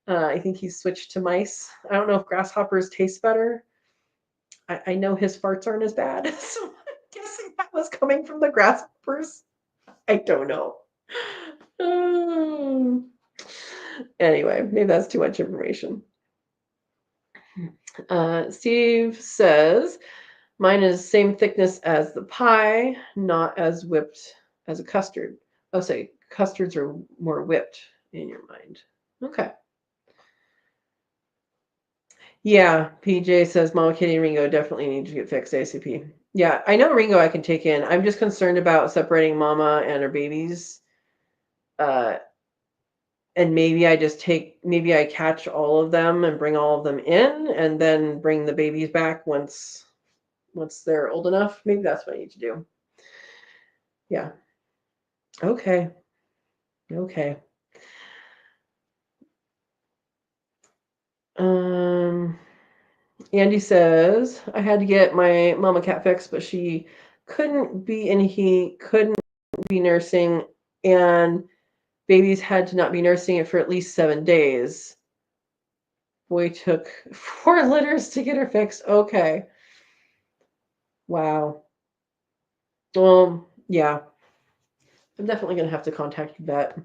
I think he's switched to mice. I don't know if grasshoppers taste better. I know his farts aren't as bad, so I'm guessing that was coming from the grasshoppers. I don't know. Um, anyway, maybe that's too much information. Steve says, mine is same thickness as the pie, not as whipped as a custard. Oh, say custards are more whipped in your mind. Okay. Yeah, PJ says Mama Kitty and Ringo definitely need to get fixed ACP. Yeah, I know Ringo I can take in. I'm just concerned about separating Mama and her babies. And maybe I catch all of them and bring all of them in and then bring the babies back once they're old enough. Maybe that's what I need to do. Yeah. Okay. Okay. Andy says I had to get my mama cat fixed, but she couldn't be and he couldn't be nursing, and babies had to not be nursing it for at least 7 days. Boy took 4 litters to get her fixed. Okay. Wow. Well, yeah. I'm definitely gonna have to contact the vet.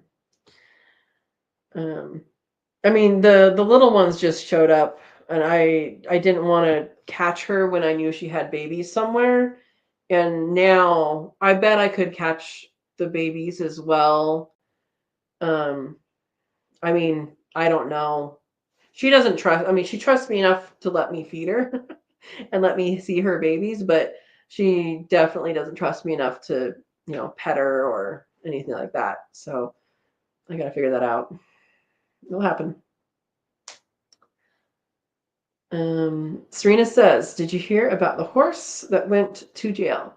I mean, the little ones just showed up, and I didn't want to catch her when I knew she had babies somewhere. And now I bet I could catch the babies as well. Um, I mean, I don't know. She doesn't trust. I mean, she trusts me enough to let me feed her and let me see her babies, but she definitely doesn't trust me enough to, pet her or anything like that. So I got to figure that out. It'll happen. Serena says, did you hear about the horse that went to jail?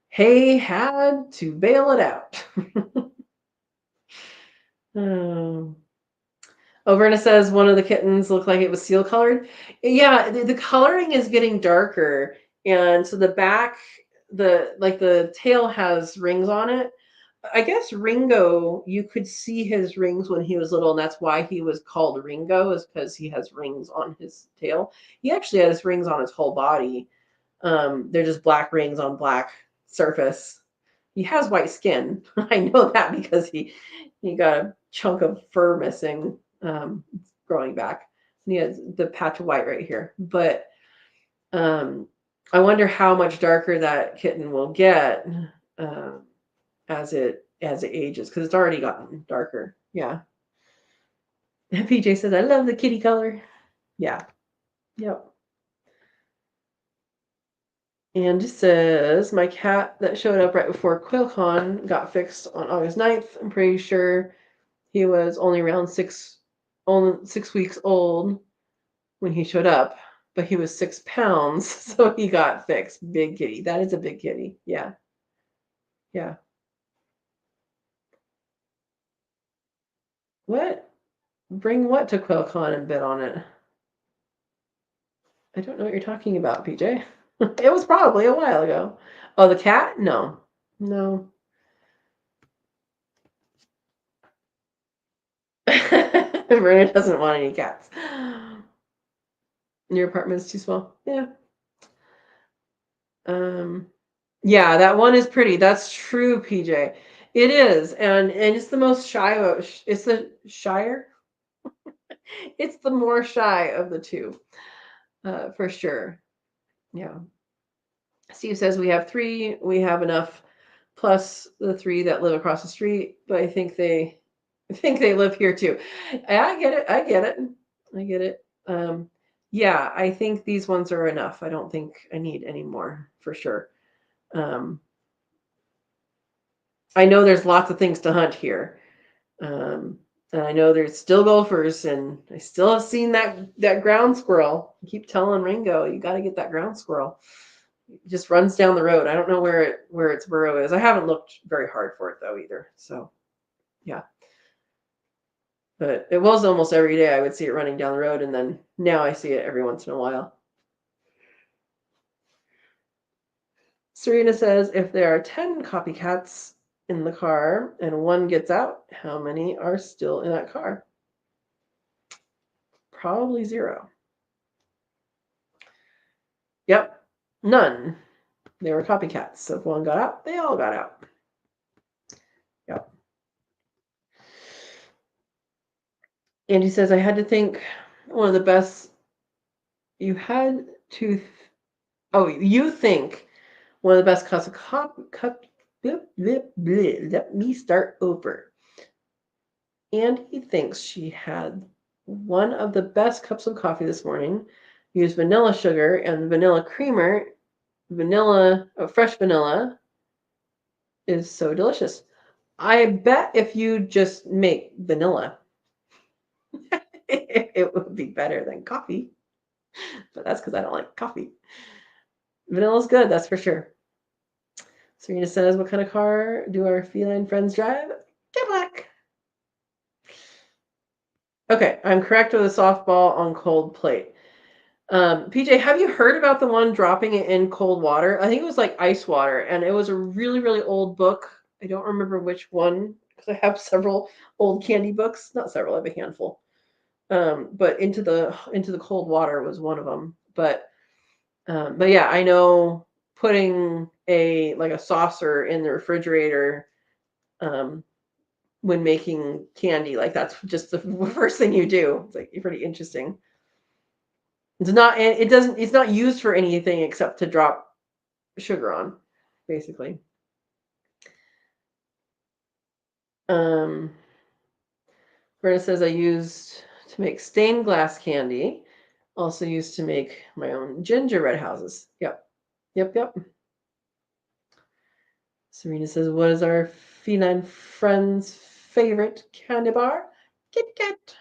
Hay had to bail it out. Oh. Verna says one of the kittens looked like it was seal colored. Yeah, the coloring is getting darker. And so the back, the tail has rings on it. I guess Ringo, you could see his rings when he was little, and that's why he was called Ringo, is because he has rings on his tail. He actually has rings on his whole body. They're just black rings on black surface. He has white skin. I know that because he got a chunk of fur missing, growing back. And he has the patch of white right here. But I wonder how much darker that kitten will get as it ages, because it's already gotten darker. Yeah. PJ says, I love the kitty color. Yeah. Yep. And it says, my cat that showed up right before QuailCon got fixed on August 9th. I'm pretty sure he was only around 6 weeks old when he showed up, but he was 6 pounds, so he got fixed. Big kitty. That is a big kitty. Yeah. Yeah. What? Bring what to QuailCon and bid on it? I don't know what you're talking about, PJ. It was probably a while ago. Oh, the cat? No. No. Vernon doesn't want any cats. Your apartment is too small. Yeah. Yeah, that one is pretty. That's true, PJ. It is, and it's the most shy. It's the shyer. It's the more shy of the two, for sure. Yeah. Steve says we have 3. We have enough, plus the 3 that live across the street. But I think they live here too. I get it. I get it. I get it. Yeah, I think these ones are enough. I don't think I need any more for sure. Um, I know there's lots of things to hunt here. And I know there's still gophers, and I still have seen that ground squirrel. I keep telling Ringo, you got to get that ground squirrel. It just runs down the road. I don't know where its burrow is. I haven't looked very hard for it though either. So yeah, but it was almost every day I would see it running down the road, and then now I see it every once in a while. Serena says if there are 10 copycats in the car and one gets out, how many are still in that car? Probably 0. Yep, none. They were copycats. So if one got out, they all got out. Yep. Andy says, I had to think one of the best you had to. You think one of the best cups of let me start over. And he thinks she had one of the best cups of coffee this morning. Used vanilla sugar and vanilla creamer. Fresh vanilla is so delicious. I bet if you just make vanilla, it would be better than coffee. But that's because I don't like coffee. Vanilla's good, that's for sure. Serena says, what kind of car do our feline friends drive? Cadillac. Okay, I'm correct with a softball on cold plate. PJ, have you heard about the one dropping it in cold water? I think it was like ice water, and it was a really, really old book. I don't remember which one because I have several old candy books. Not several, I have a handful. But into the cold water was one of them. But yeah, I know putting a saucer in the refrigerator when making candy, like that's just the first thing you do. It's like pretty interesting. It's not used for anything except to drop sugar on, basically. Verna says I used to make stained glass candy. Also used to make my own gingerbread houses. Yep. Serena says, what is our feline friend's favorite candy bar? Kit Kat.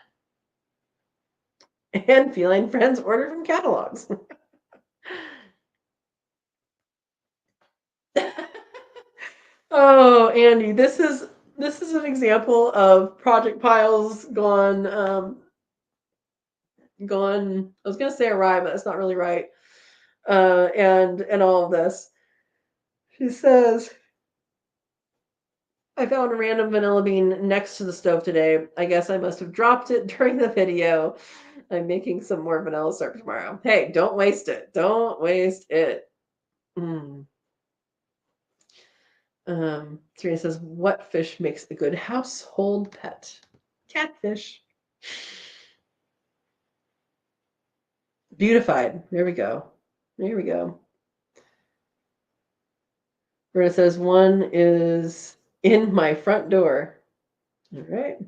And feline friends order from catalogs. Oh, Andy, this is an example of project piles gone gone. I was gonna say awry, but that's not really right. And all of this. She says, I found a random vanilla bean next to the stove today. I guess I must have dropped it during the video. I'm making some more vanilla syrup tomorrow. Hey, don't waste it. Don't waste it. Serena says, what fish makes a good household pet? Catfish. Beautified. There we go. Verna says, one is in my front door. All right.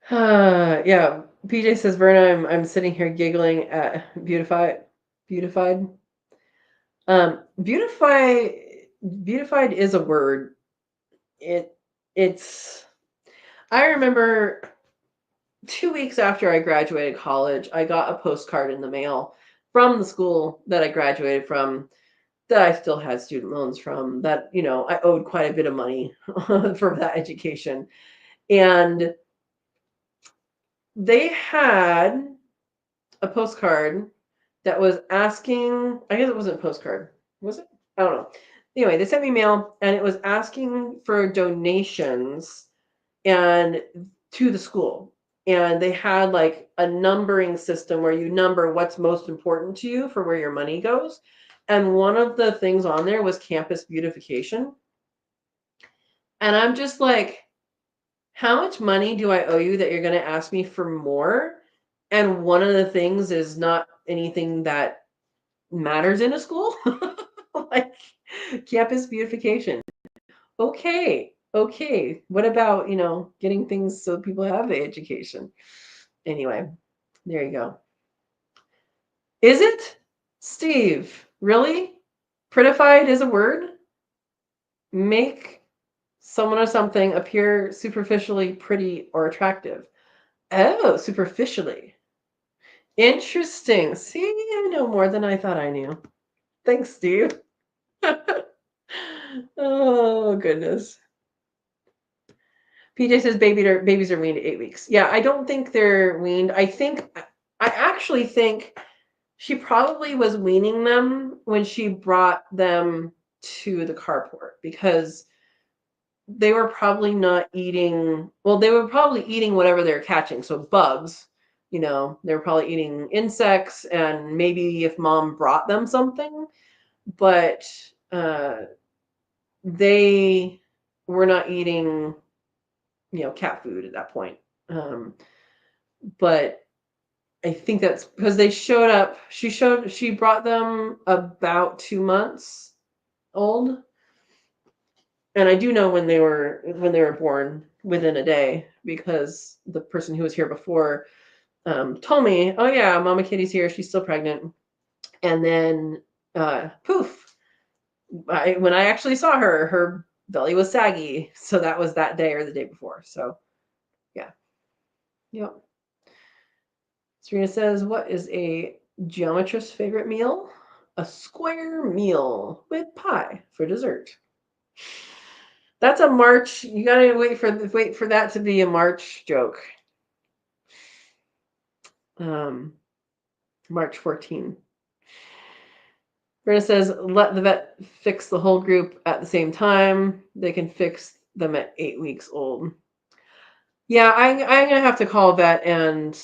Yeah. PJ says, Verna, I'm sitting here giggling at beautified. Beautified is a word. It's I remember 2 weeks after I graduated college, I got a postcard in the mail from the school that I graduated from, that I still had student loans from, that, I owed quite a bit of money for that education. And they had a postcard that was asking, I guess it wasn't a postcard. Was it? I don't know. Anyway, they sent me mail and it was asking for donations and to the school. And they had like a numbering system where you number what's most important to you for where your money goes. And one of the things on there was campus beautification. And I'm just like, how much money do I owe you that you're going to ask me for more? And one of the things is not anything that matters in a school, like campus beautification. Okay, okay. What about, getting things so people have the education? Anyway, there you go. Is it? Steve, really? Prettified is a word? Make someone or something appear superficially pretty or attractive. Oh, superficially. Interesting. See, I know more than I thought I knew. Thanks, Steve. Oh, goodness. PJ says babies are weaned at 8 weeks. Yeah, I don't think they're weaned. I actually think she probably was weaning them when she brought them to the carport because they were probably not eating. Well, they were probably eating whatever they're catching. So bugs, they were probably eating insects and maybe if mom brought them something, but they were not eating, cat food at that point. But I think that's because they showed up. She brought them about 2 months old. And I do know when they were born within a day because the person who was here before told me, oh yeah, Mama Kitty's here. She's still pregnant. And then poof, when I actually saw her, her belly was saggy. So that was that day or the day before. So yeah. Yep. Serena says, what is a geometrist's favorite meal? A square meal with pie for dessert. That's a March. You gotta wait for that to be a March joke. March 14. Brenda says, let the vet fix the whole group at the same time. They can fix them at 8 weeks old. Yeah, I'm gonna have to call a vet and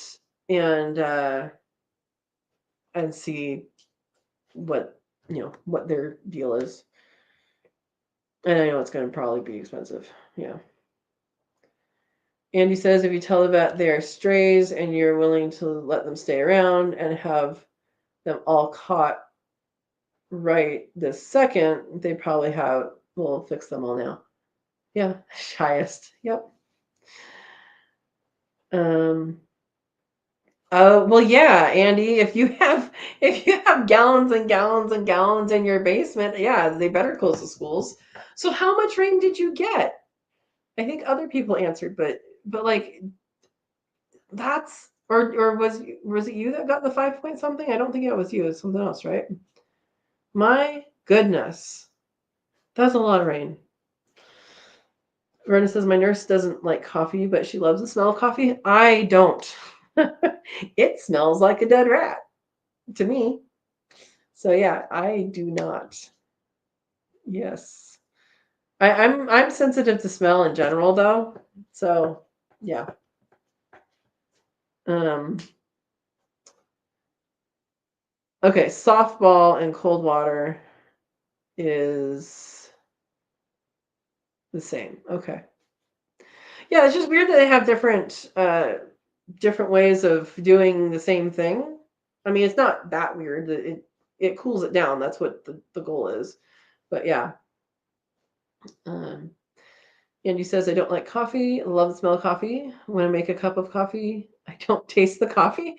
see what what their deal is. And I know it's going to probably be expensive. Yeah. Andy says if you tell the vet they are strays and you're willing to let them stay around and have them all caught right this second, they probably will fix them all now. Yeah, shyest. Yep. Oh, well, yeah, Andy, if you have gallons and gallons and gallons in your basement, yeah, they better close the schools. So how much rain did you get? I think other people answered, but like that's or was it you that got the 5 point something? I don't think it was you. It's something else, right? My goodness, that's a lot of rain. Verna says my nurse doesn't like coffee, but she loves the smell of coffee. I don't. It smells like a dead rat to me. So yeah, I do not. Yes, I'm sensitive to smell in general, though. So yeah. Okay, softball and cold water is the same. Okay. Yeah, it's just weird that they have different ways of doing the same thing. I mean, it's not that weird. It cools it down. That's what the goal is. But yeah. Andy says, I don't like coffee. I love the smell of coffee. When I make a cup of coffee, I don't taste the coffee.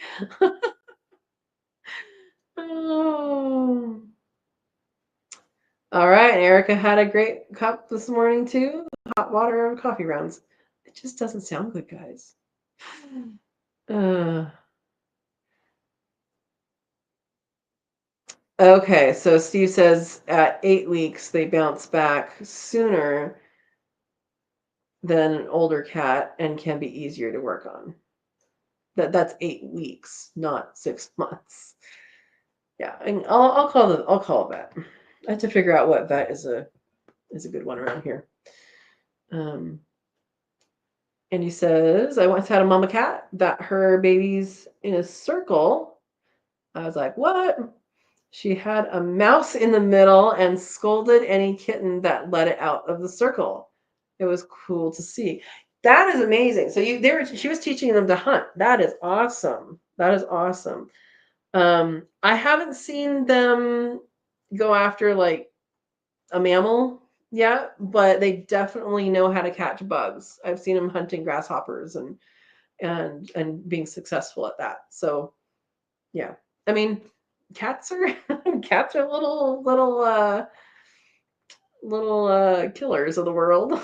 Oh. All right. Erica had a great cup this morning, too. Hot water and coffee rounds. It just doesn't sound good, guys. Okay, so Steve says at 8 weeks they bounce back sooner than an older cat and can be easier to work on. That's 8 weeks, not 6 months. Yeah, and I'll call a vet. I have to figure out what vet is a good one around here. And he says, I once had a mama cat that her babies in a circle. I was like, what? She had a mouse in the middle and scolded any kitten that let it out of the circle. It was cool to see. That is amazing. So she was teaching them to hunt. That is awesome. That is awesome. I haven't seen them go after like a mammal yet, but they definitely know how to catch bugs. I've seen them hunting grasshoppers and being successful at that. So yeah, I mean, cats are cats are little killers of the world.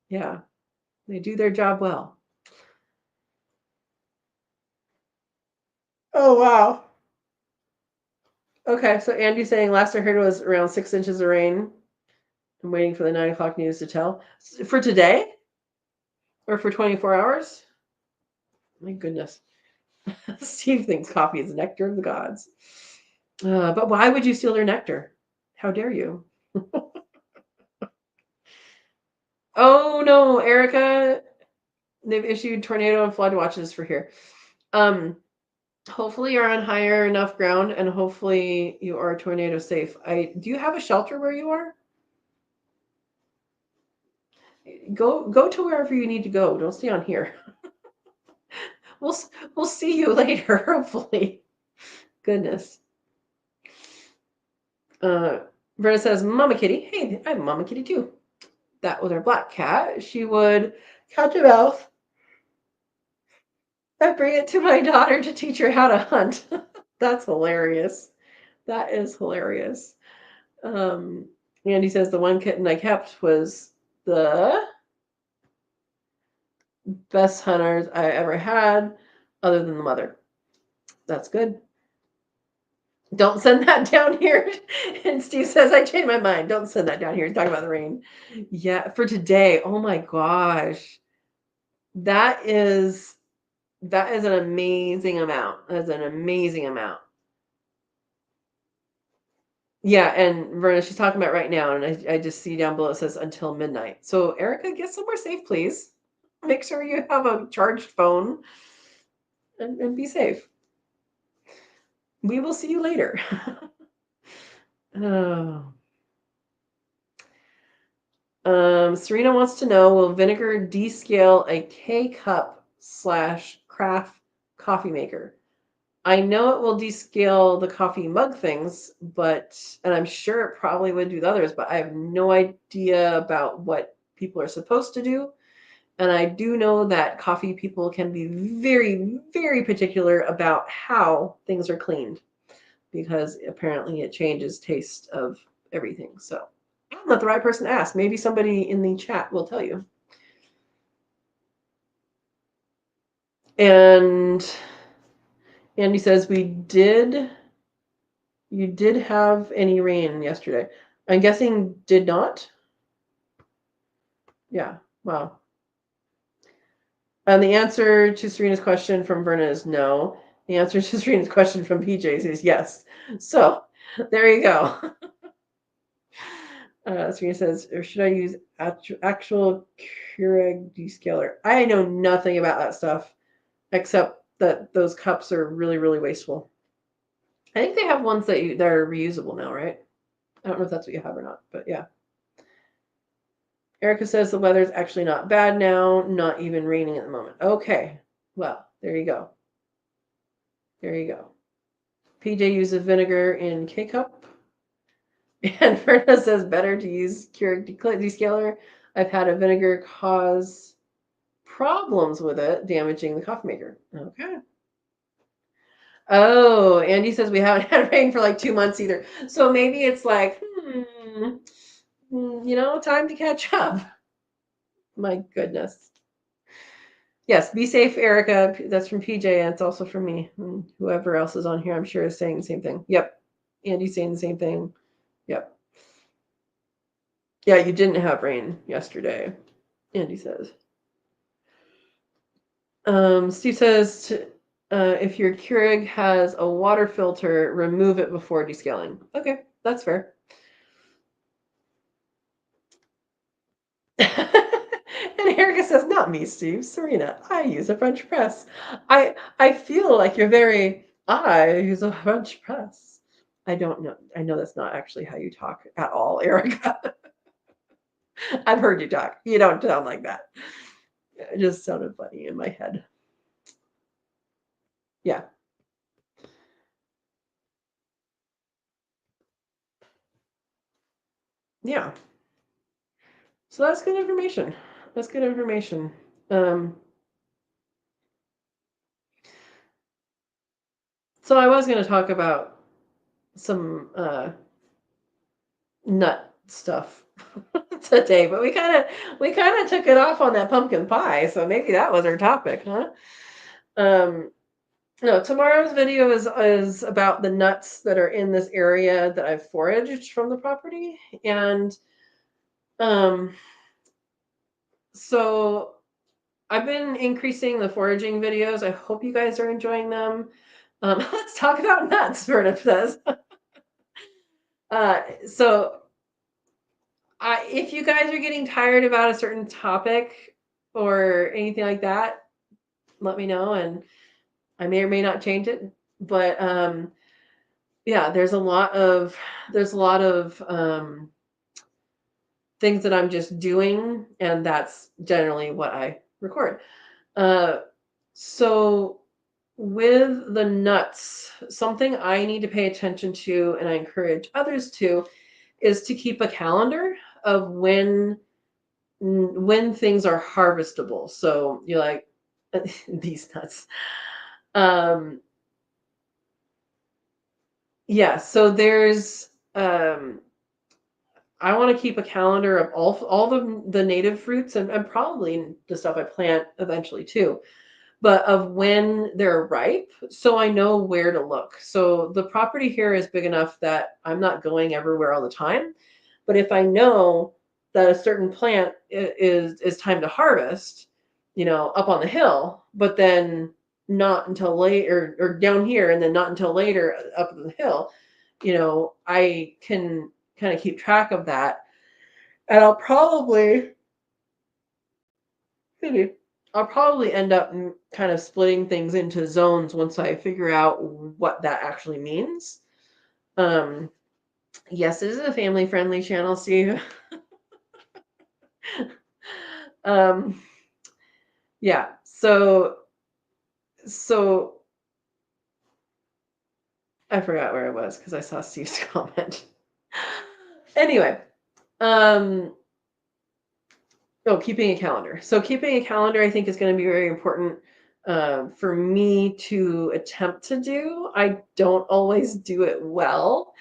Yeah, they do their job well. Oh wow. Okay, so Andy's saying last I heard was around 6 inches of rain. I'm waiting for the 9 o'clock news to tell. For today? Or for 24 hours? My goodness. Steve thinks coffee is nectar of the gods. But why would you steal their nectar? How dare you? Oh no, Erica. They've issued tornado and flood watches for here. Hopefully you're on higher enough ground and hopefully you are tornado safe. Do you have a shelter where you are? Go to wherever you need to go. Don't stay on here. We'll see you later, hopefully. Goodness. Verna says, Mama Kitty. Hey, I'm Mama Kitty too. That was our black cat. She would catch a mouse and bring it to my daughter to teach her how to hunt. That's hilarious. That is hilarious. Andy says the one kitten I kept was the best hunters I ever had, other than the mother. That's good. Don't send that down here. And Steve says, I changed my mind. Don't send that down here. Talk about the rain. Yeah, for today. Oh my gosh. That is an amazing amount. That's an amazing amount. Yeah, and Verna, she's talking about right now, and I just see down below it says until midnight. So Erica, get somewhere safe, please. Make sure you have a charged phone and be safe. We will see you later. Oh. Serena wants to know, will vinegar descale a K-cup/craft coffee maker? I know it will descale the coffee mug things, and I'm sure it probably would do the others, but I have no idea about what people are supposed to do. And I do know that coffee people can be very, very particular about how things are cleaned because apparently it changes taste of everything. So I'm not the right person to ask. Maybe somebody in the chat will tell you. And Andy says you did have any rain yesterday. I'm guessing did not. Yeah. Wow. And the answer to Serena's question from Verna is no. The answer to Serena's question from PJ's is yes. So there you go. Serena says, or should I use actual Keurig descaler? I know nothing about that stuff except that those cups are really, really wasteful. I think they have ones that are reusable now, right? I don't know if that's what you have or not, but yeah. Erica says the weather's actually not bad now, not even raining at the moment. Okay, well, there you go. There you go. PJ uses vinegar in K-cup. And Verna says better to use Keurig descaler. I've had a vinegar cause problems with it, damaging the coffee maker. Okay. Oh, Andy says we haven't had rain for like 2 months either. So maybe it's like, time to catch up. My goodness. Yes, be safe, Erica. That's from PJ, and it's also from me. And whoever else is on here, I'm sure, is saying the same thing. Yep. Andy's saying the same thing. Yep. Yeah, you didn't have rain yesterday, Andy says. Steve says, if your Keurig has a water filter, remove it before descaling. Okay, that's fair. And Erica says, not me, Steve. Serena, I use a French press. I feel like you're very, I use a French press. I don't know. I know that's not actually how you talk at all, Erica. I've heard you talk. You don't sound like that. It just sounded funny in my head. Yeah. Yeah. So that's good information. That's good information. Um, so I was going to talk about some nut stuff today, but we kind of took it off on that pumpkin pie, so maybe that was our topic, huh? Um, no, tomorrow's video is about the nuts that are in this area that I've foraged from the property, and um, so I've been increasing the foraging videos. I hope you guys are enjoying them. Let's talk about nuts, Verna says. So if you guys are getting tired about a certain topic or anything like that, let me know, and I may or may not change it. But yeah, there's a lot of things that I'm just doing, and that's generally what I record. Uh, so with the nuts, something I need to pay attention to, and I encourage others to, is to keep a calendar of when things are harvestable. So you're like these nuts. Um, yeah. So there's I want to keep a calendar of all the native fruits and probably the stuff I plant eventually too, but of when they're ripe, so I know where to look. So the property here is big enough that I'm not going everywhere all the time. But if I know that a certain plant is time to harvest, up on the hill, but then not until later, or down here, and then not until later up on the hill, I can kind of keep track of that. And maybe I'll probably end up kind of splitting things into zones once I figure out what that actually means. Um, yes, it is a family friendly channel, Steve. um, yeah. So I forgot where I was because I saw Steve's comment. Anyway, um, oh, keeping a calendar. So keeping a calendar, I think, is going to be very important for me to attempt to do. I don't always do it well.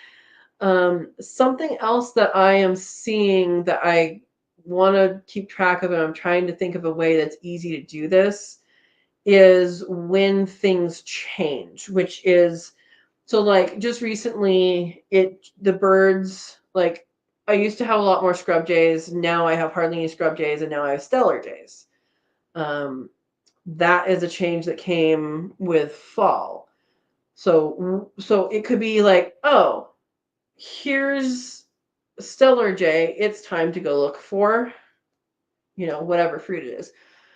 Something else that I am seeing that I want to keep track of, and I'm trying to think of a way that's easy to do this, is when things change, which is, so like just recently, the birds, like I used to have a lot more scrub jays. Now I have hardly any scrub jays, and now I have stellar jays. Um, that is a change that came with fall. So it could be like, oh, here's stellar jay. It's time to go look for, whatever fruit it is.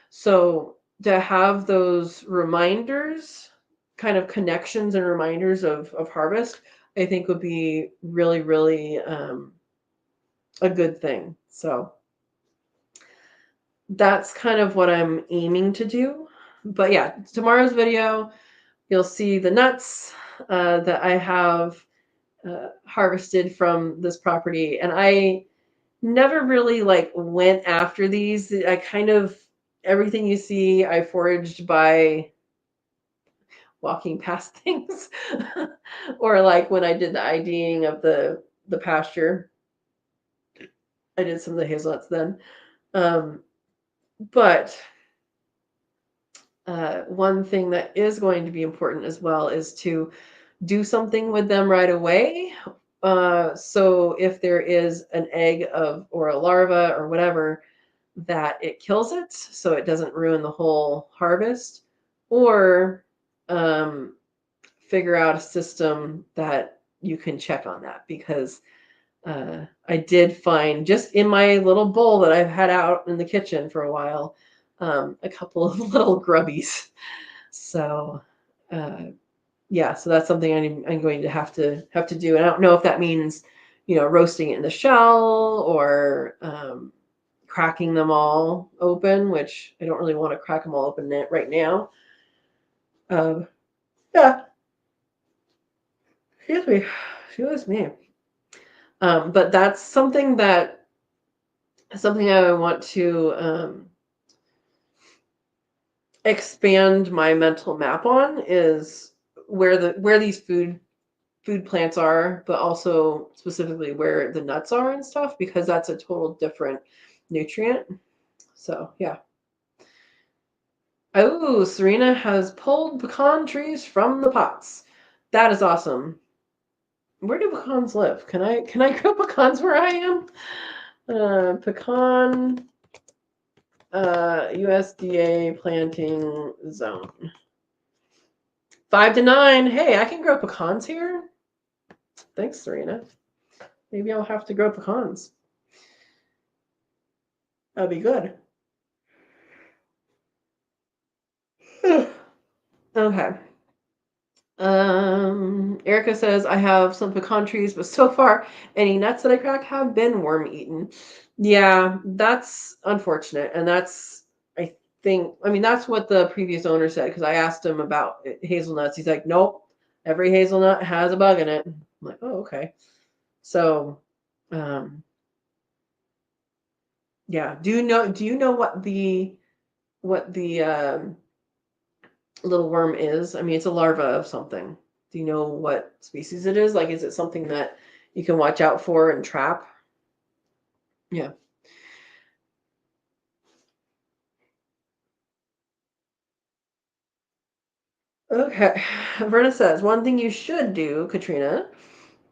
So to have those reminders, kind of connections and reminders of harvest, I think would be really, really a good thing. So that's kind of what I'm aiming to do. But yeah, tomorrow's video, you'll see the nuts that I have harvested from this property. And I never really like went after these. I kind of, everything you see, I foraged by walking past things. Or like when I did the IDing of the pasture, I did some of the hazelnuts then. But one thing that is going to be important as well is to do something with them right away. So if there is an egg or a larva or whatever that it kills it so it doesn't ruin the whole harvest, or figure out a system that you can check on that, because I did find, just in my little bowl that I've had out in the kitchen for a while, a couple of little grubbies. So yeah, so that's something I'm going to have to do. And I don't know if that means, roasting it in the shell, or cracking them all open, which I don't really want to crack them all open right now. Yeah, excuse me. But that's something I want to expand my mental map on, is where these food plants are, but also specifically where the nuts are and stuff, because that's a total different nutrient. So yeah. Oh, Serena has pulled pecan trees from the pots. That is awesome. Where do pecans live? Can I grow pecans where I am? Pecan USDA planting zone. 5 to 9. Hey, I can grow pecans here. Thanks, Serena. Maybe I'll have to grow pecans. That'd be good. Okay. Erica says, I have some pecan trees, but so far any nuts that I crack have been worm eaten. Yeah, that's unfortunate. And that's, that's what the previous owner said, because I asked him about hazelnuts. He's like, nope, every hazelnut has a bug in it. I'm like, oh, okay. So, yeah. Do you know what the little worm is? I mean, it's a larva of something. Do you know what species it is? Like, is it something that you can watch out for and trap? Yeah. Okay. Verna says, one thing you should do, Katrina,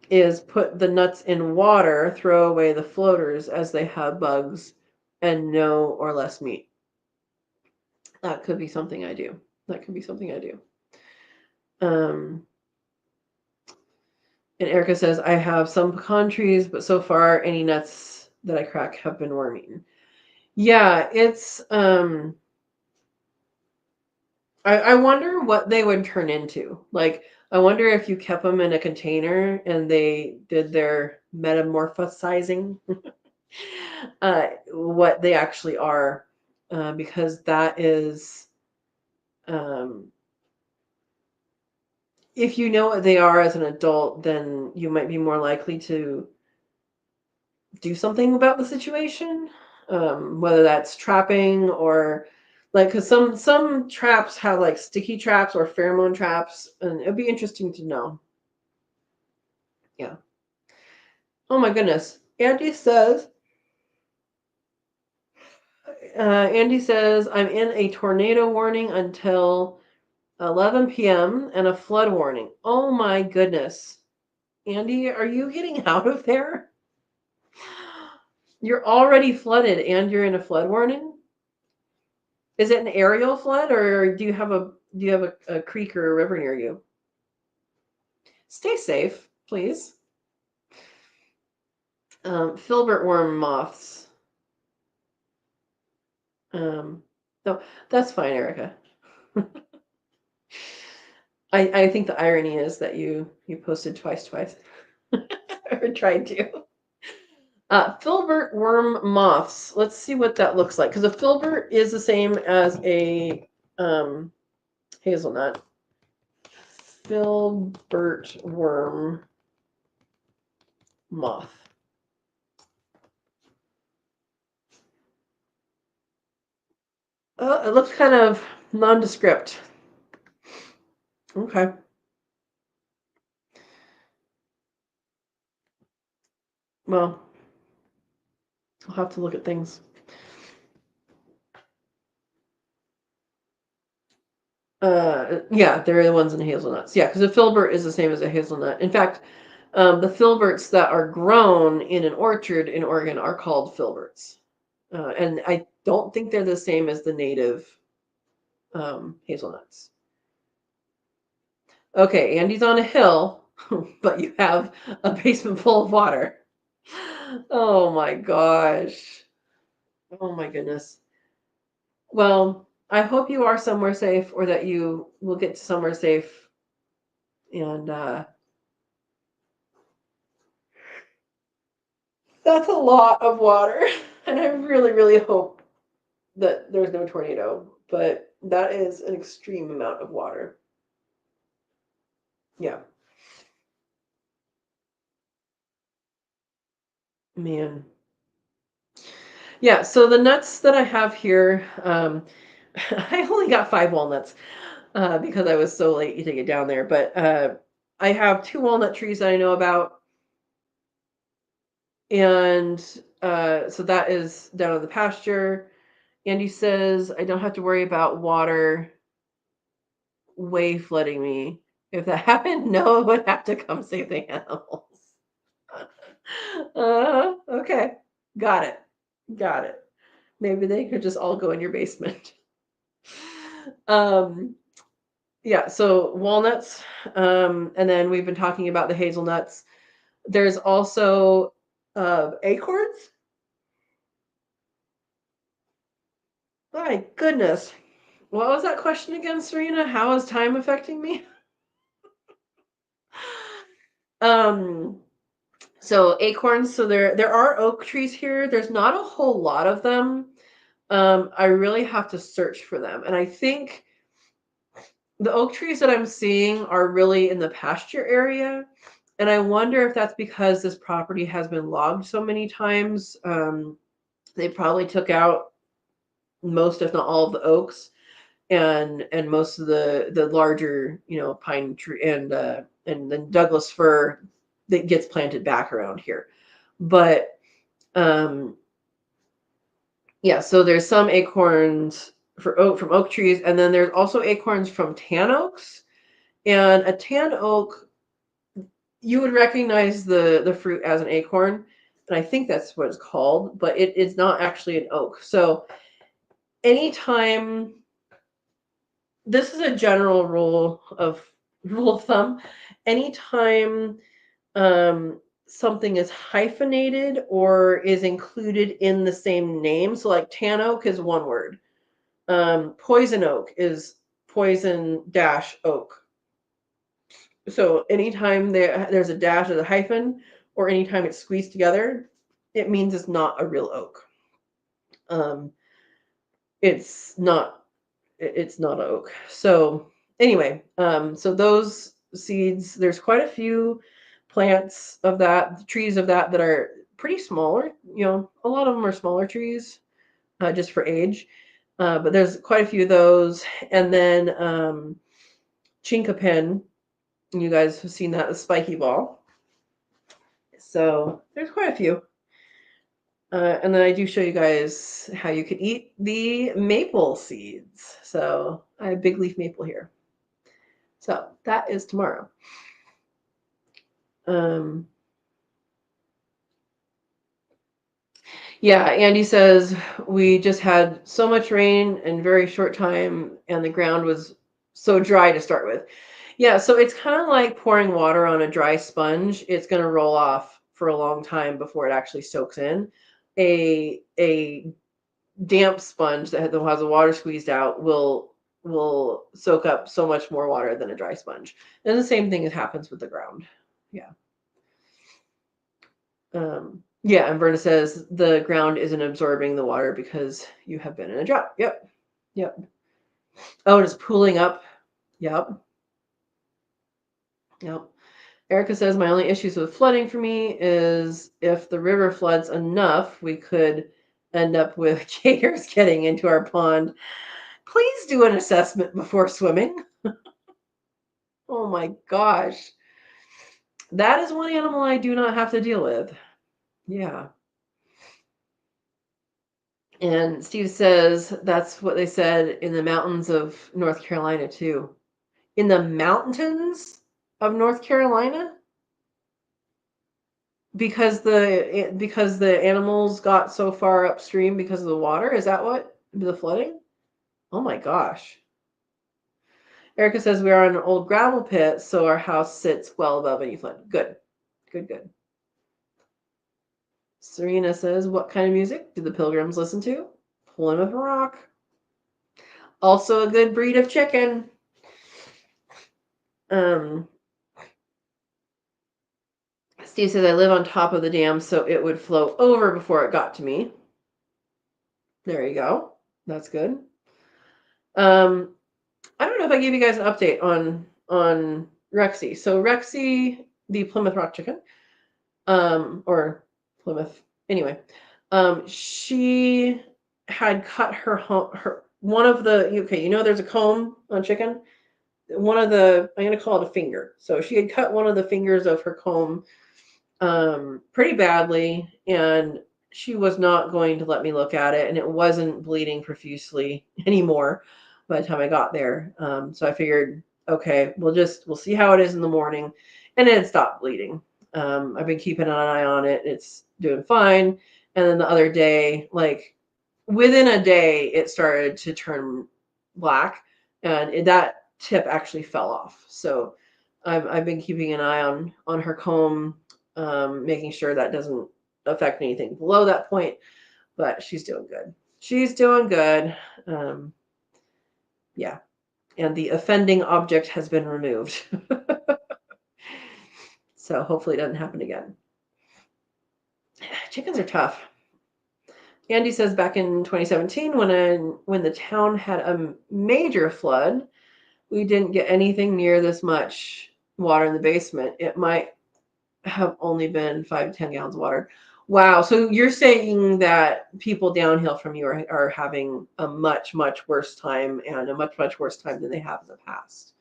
is put the nuts in water, throw away the floaters as they have bugs and no or less meat. That could be something I do. Um, and Erica says, I have some pecan trees, but so far any nuts that I crack have been worm eaten. Yeah, it's I wonder what they would turn into. Like, I wonder if you kept them in a container and they did their metamorphosizing, what they actually are, because that is, um, if you know what they are as an adult, then you might be more likely to do something about the situation, whether that's trapping, or like, because some traps have like sticky traps or pheromone traps, and it'd be interesting to know. Yeah. Oh my goodness. Andy says, I'm in a tornado warning until 11 p.m. and a flood warning. Oh my goodness. Andy, are you getting out of there? You're already flooded and you're in a flood warning? Is it an aerial flood, or do you have a creek or a river near you? Stay safe, please. Filbert worm moths. No, that's fine, Erica. I think the irony is that you posted twice, or tried to. Filbert worm moths. Let's see what that looks like, because a filbert is the same as a hazelnut. Filbert worm moth. It looks kind of nondescript. Okay. Well, I'll have to look at things. Yeah, they're the ones in hazelnuts. Yeah, because a filbert is the same as a hazelnut. In fact, the filberts that are grown in an orchard in Oregon are called filberts. And I don't think they're the same as the native hazelnuts. Okay, Andy's on a hill, but you have a basement full of water. Oh my gosh. Oh my goodness. Well, I hope you are somewhere safe or that you will get to somewhere safe. And that's a lot of water. And I really, really hope that there's no tornado. But that is an extreme amount of water. Yeah. Man. Yeah, so the nuts that I have here, I only got 5 walnuts because I was so late to get down there. But I have 2 walnut trees that I know about, and so that is down in the pasture. Andy says I don't have to worry about water way flooding me. If that happened, Noah would have to come save the animals. Okay, got it, got it. Maybe they could just all go in your basement. Um, yeah, so walnuts, and then we've been talking about the hazelnuts. There's also acorns. My goodness. What was that question again, Serena? How is time affecting me? Um, so acorns, so there are oak trees here. There's not a whole lot of them. I really have to search for them. And I think the oak trees that I'm seeing are really in the pasture area. And I wonder if that's because this property has been logged so many times. They probably took out most, if not all, of the oaks and most of the larger, pine tree and then Douglas fir that gets planted back around here. But um, yeah, so there's some acorns from oak trees, and then there's also acorns from tan oaks. And a tan oak, you would recognize the fruit as an acorn, and I think that's what it's called, but it is not actually an oak. So anytime, this is a general rule of thumb, anytime something is hyphenated or is included in the same name, so like tan oak is one word. Poison oak is poison dash oak. So anytime there's a dash or a hyphen, or anytime it's squeezed together, it means it's not a real oak. Um, it's not it's not oak. So anyway, so those seeds, there's quite a few plants of that, trees of that are pretty smaller. A lot of them are smaller trees, just for age. But there's quite a few of those, and then chinkapin. You guys have seen that, the spiky ball. So there's quite a few. And then I do show you guys how you could eat the maple seeds. So I have big leaf maple here. So that is tomorrow. Yeah, Andy says we just had so much rain in very short time, and the ground was so dry to start with. Yeah, so it's kind of like pouring water on a dry sponge. It's going to roll off for a long time before it actually soaks in. A damp sponge that has the water squeezed out will soak up so much more water than a dry sponge. And the same thing happens with the ground. Yeah. Yeah, and Verna says the ground isn't absorbing the water because you have been in a drought. Yep. Yep. Oh, and it's pooling up. Yep. Yep. Erica says my only issues with flooding for me is if the river floods enough, we could end up with gators getting into our pond. Please do an assessment before swimming. Oh my gosh. That is one animal I do not have to deal with. Yeah. And Steve says that's what they said in the mountains of North Carolina, too. In the mountains of North Carolina? because the animals got so far upstream because of the water. Is that what the flooding? Oh my gosh. Erica says we are on an old gravel pit, so our house sits well above any flood. Good, good, good. Serena says, what kind of music do the Pilgrims listen to? Plymouth Rock. Also a good breed of chicken. Steve says, I live on top of the dam, so it would flow over before it got to me. There you go. That's good. I don't know if I gave you guys an update on Rexy. So Rexy, the Plymouth Rock chicken, or Plymouth. Anyway, she had cut her one of the there's a comb on chicken. One of the I'm gonna call it a finger. So she had cut one of the fingers of her comb pretty badly, and she was not going to let me look at it, and it wasn't bleeding profusely anymore by the time I got there. So I figured, okay, we'll see how it is in the morning, and then it stopped bleeding. I've been keeping an eye on it. It's doing fine. And then the other day, like within a day, it started to turn black, and that tip actually fell off. So I've been keeping an eye on her comb, making sure that doesn't affect anything below that point. But she's doing good. She's doing good. Yeah. And the offending object has been removed. So hopefully it doesn't happen again. Chickens are tough. Andy says back in 2017, when the town had a major flood, we didn't get anything near this much water in the basement. It might have only been 5 to 10 gallons of water. Wow. So you're saying that people downhill from you are having a much, much worse time, and a much, much worse time than they have in the past.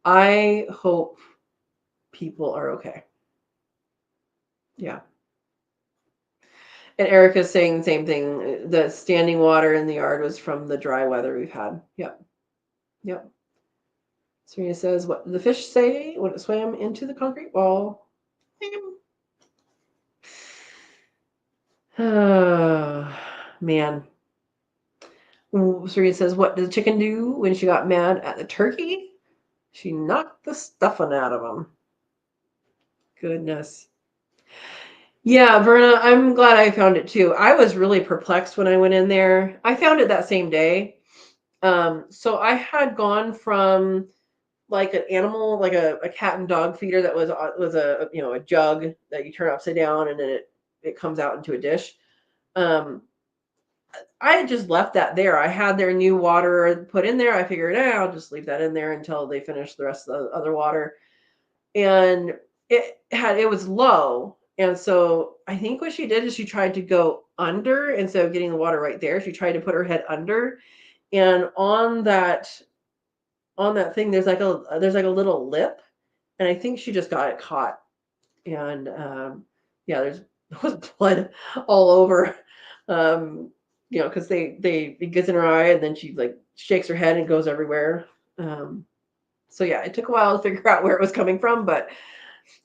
I hope people are okay. Yeah. And Erica's saying the same thing. The standing water in the yard was from the dry weather we've had. Yep. Yep. Serena says, what did the fish say when it swam into the concrete wall? Oh, man. Serena says, what did the chicken do when she got mad at the turkey? She knocked the stuffing out of him. Goodness. Yeah, Verna, I'm glad I found it too. I was really perplexed when I went in there. I found it that same day. So I had gone from like an animal, like a cat and dog feeder that was a jug that you turn upside down, and then it comes out into a dish. I had just left that there. I had their new water put in there. I figured, I'll just leave that in there until they finish the rest of the other water. And it was low. And so I think what she did is she tried to go under instead of getting the water right there. She tried to put her head under. And on that thing, there's like a little lip. And I think she just got it caught. And yeah, there was blood all over. Because it gets in her eye, and then she like shakes her head and goes everywhere. So yeah, it took a while to figure out where it was coming from, but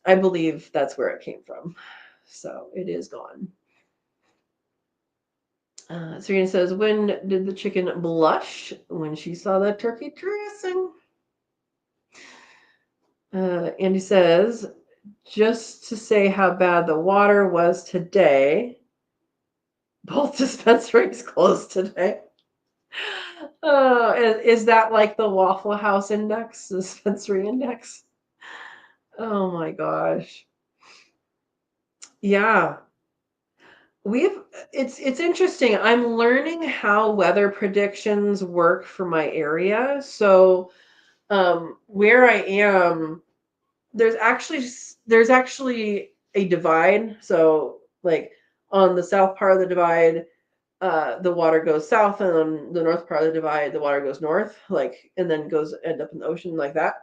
I believe that's where it came from. So it is gone. Serena says, when did the chicken blush? When she saw the turkey dressing. Andy says, just to say how bad the water was today, both dispensaries closed today. Is that like the Waffle House index, the dispensary index? Oh my gosh. Yeah. It's interesting. I'm learning how weather predictions work for my area. So where I am, there's actually a divide. So like on the south part of the divide, the water goes south, and on the north part of the divide, the water goes north, and then end up in the ocean like that.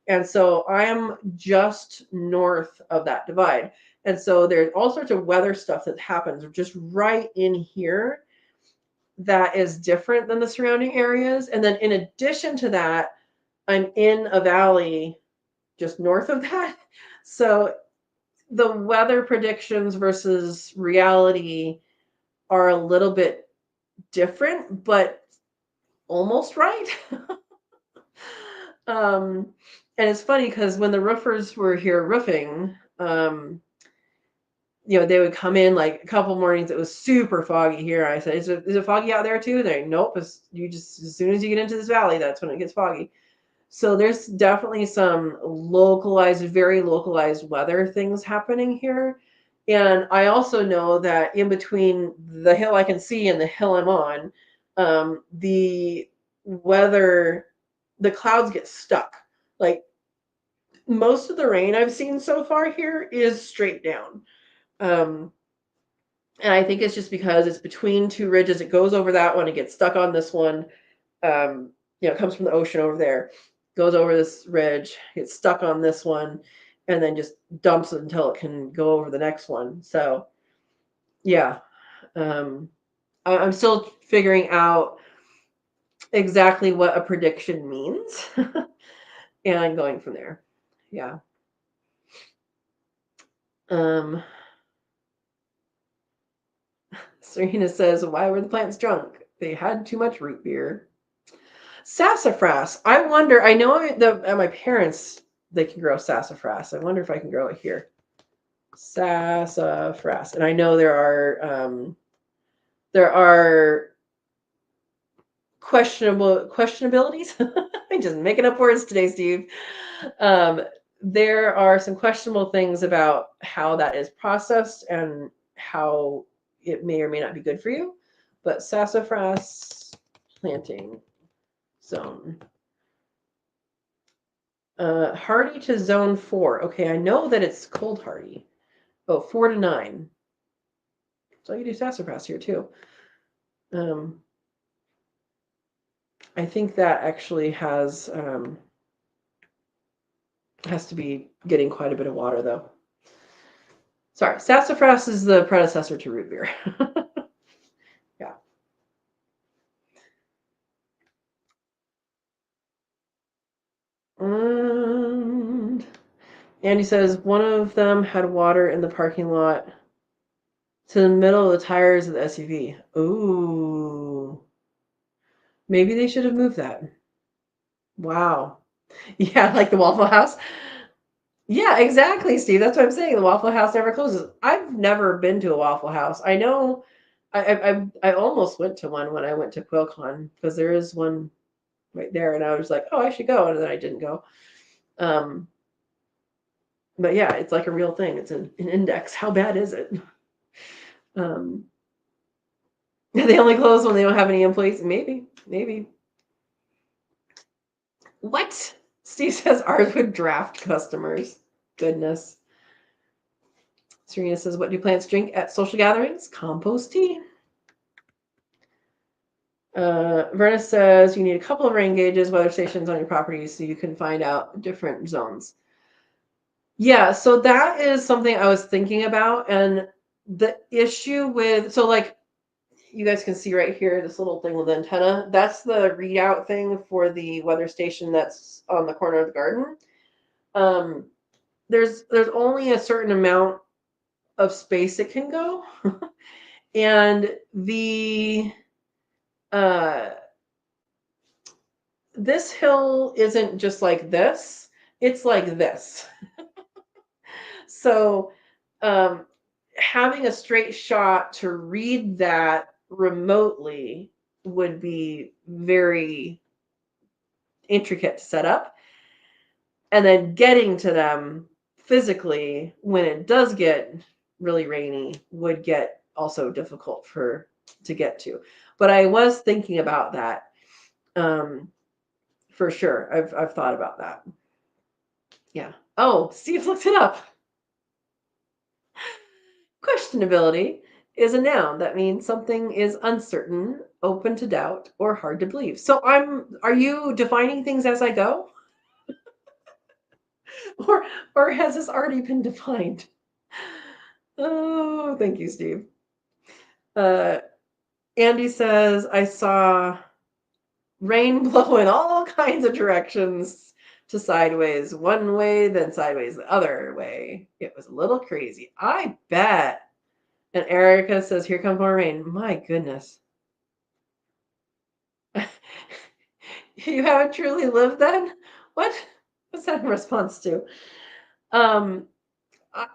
And so I am just north of that divide. And so there's all sorts of weather stuff that happens just right in here that is different than the surrounding areas. And then in addition to that, I'm in a valley just north of that. So the weather predictions versus reality are a little bit different, but almost right. um, and it's funny because when the roofers were here roofing, they would come in like a couple mornings. It was super foggy here. I said, "Is it foggy out there too?" They're like, "Nope. You just as soon as you get into this valley, that's when it gets foggy." So there's definitely some very localized weather things happening here. And I also know that in between the hill I can see and the hill I'm on, the weather, the clouds get stuck. Like most of the rain I've seen so far here is straight down. Um, and I think it's just because it's between two ridges. It goes over that one, it gets stuck on this one. It comes from the ocean over there, goes over this ridge, gets stuck on this one, and then just dumps it until it can go over the next one. So, yeah, I'm still figuring out exactly what a prediction means and going from there. Yeah. Um, Serena says, "Why were the plants drunk? They had too much root beer." Sassafras. I wonder. I know at my parents they can grow sassafras. I wonder if I can grow it here. Sassafras, and I know there are questionabilities. I'm just making up words today, Steve. Um, there are some questionable things about how that is processed and how it may or may not be good for you. But sassafras planting zone. Hardy to zone 4. Okay, I know that it's cold hardy. Oh, 4 to 9. So I can do sassafras here too. I think that actually has to be getting quite a bit of water though. Sorry, sassafras is the predecessor to root beer. Yeah. And Andy says one of them had water in the parking lot to the middle of the tires of the SUV. Ooh. Maybe they should have moved that. Wow. Yeah, like the Waffle House. Yeah, exactly, Steve. That's what I'm saying. The Waffle House never closes. I've never been to a Waffle House. I know I almost went to one when I went to QuailCon because there is one right there, and I was like, oh, I should go, and then I didn't go. But yeah, it's like a real thing. It's an index. How bad is it? They only close when they don't have any employees. Maybe. What? Steve says ours would draft customers. Goodness. Serena says, what do plants drink at social gatherings? Compost tea. Verna says you need a couple of rain gauges, weather stations on your property so you can find out different zones. Yeah, so that is something I was thinking about. And the issue so like you guys can see right here, this little thing with the antenna, that's the readout thing for the weather station that's on the corner of the garden. There's only a certain amount of space it can go. And this hill isn't just like this, it's like this. So having a straight shot to read that remotely would be very intricate to set up. And then getting to them physically when it does get really rainy would get also difficult to get to. But I was thinking about that. For sure. I've thought about that. Yeah. Oh, Steve looked it up. Questionability is a noun that means something is uncertain, open to doubt, or hard to believe. So are you defining things as I go? or has this already been defined? Oh, thank you, Steve. Andy says, I saw rain blow in all kinds of directions to sideways one way, then sideways the other way. It was a little crazy. I bet. And Erica says, here comes more rain. My goodness. You haven't truly lived then? What? What's that in response to? Um,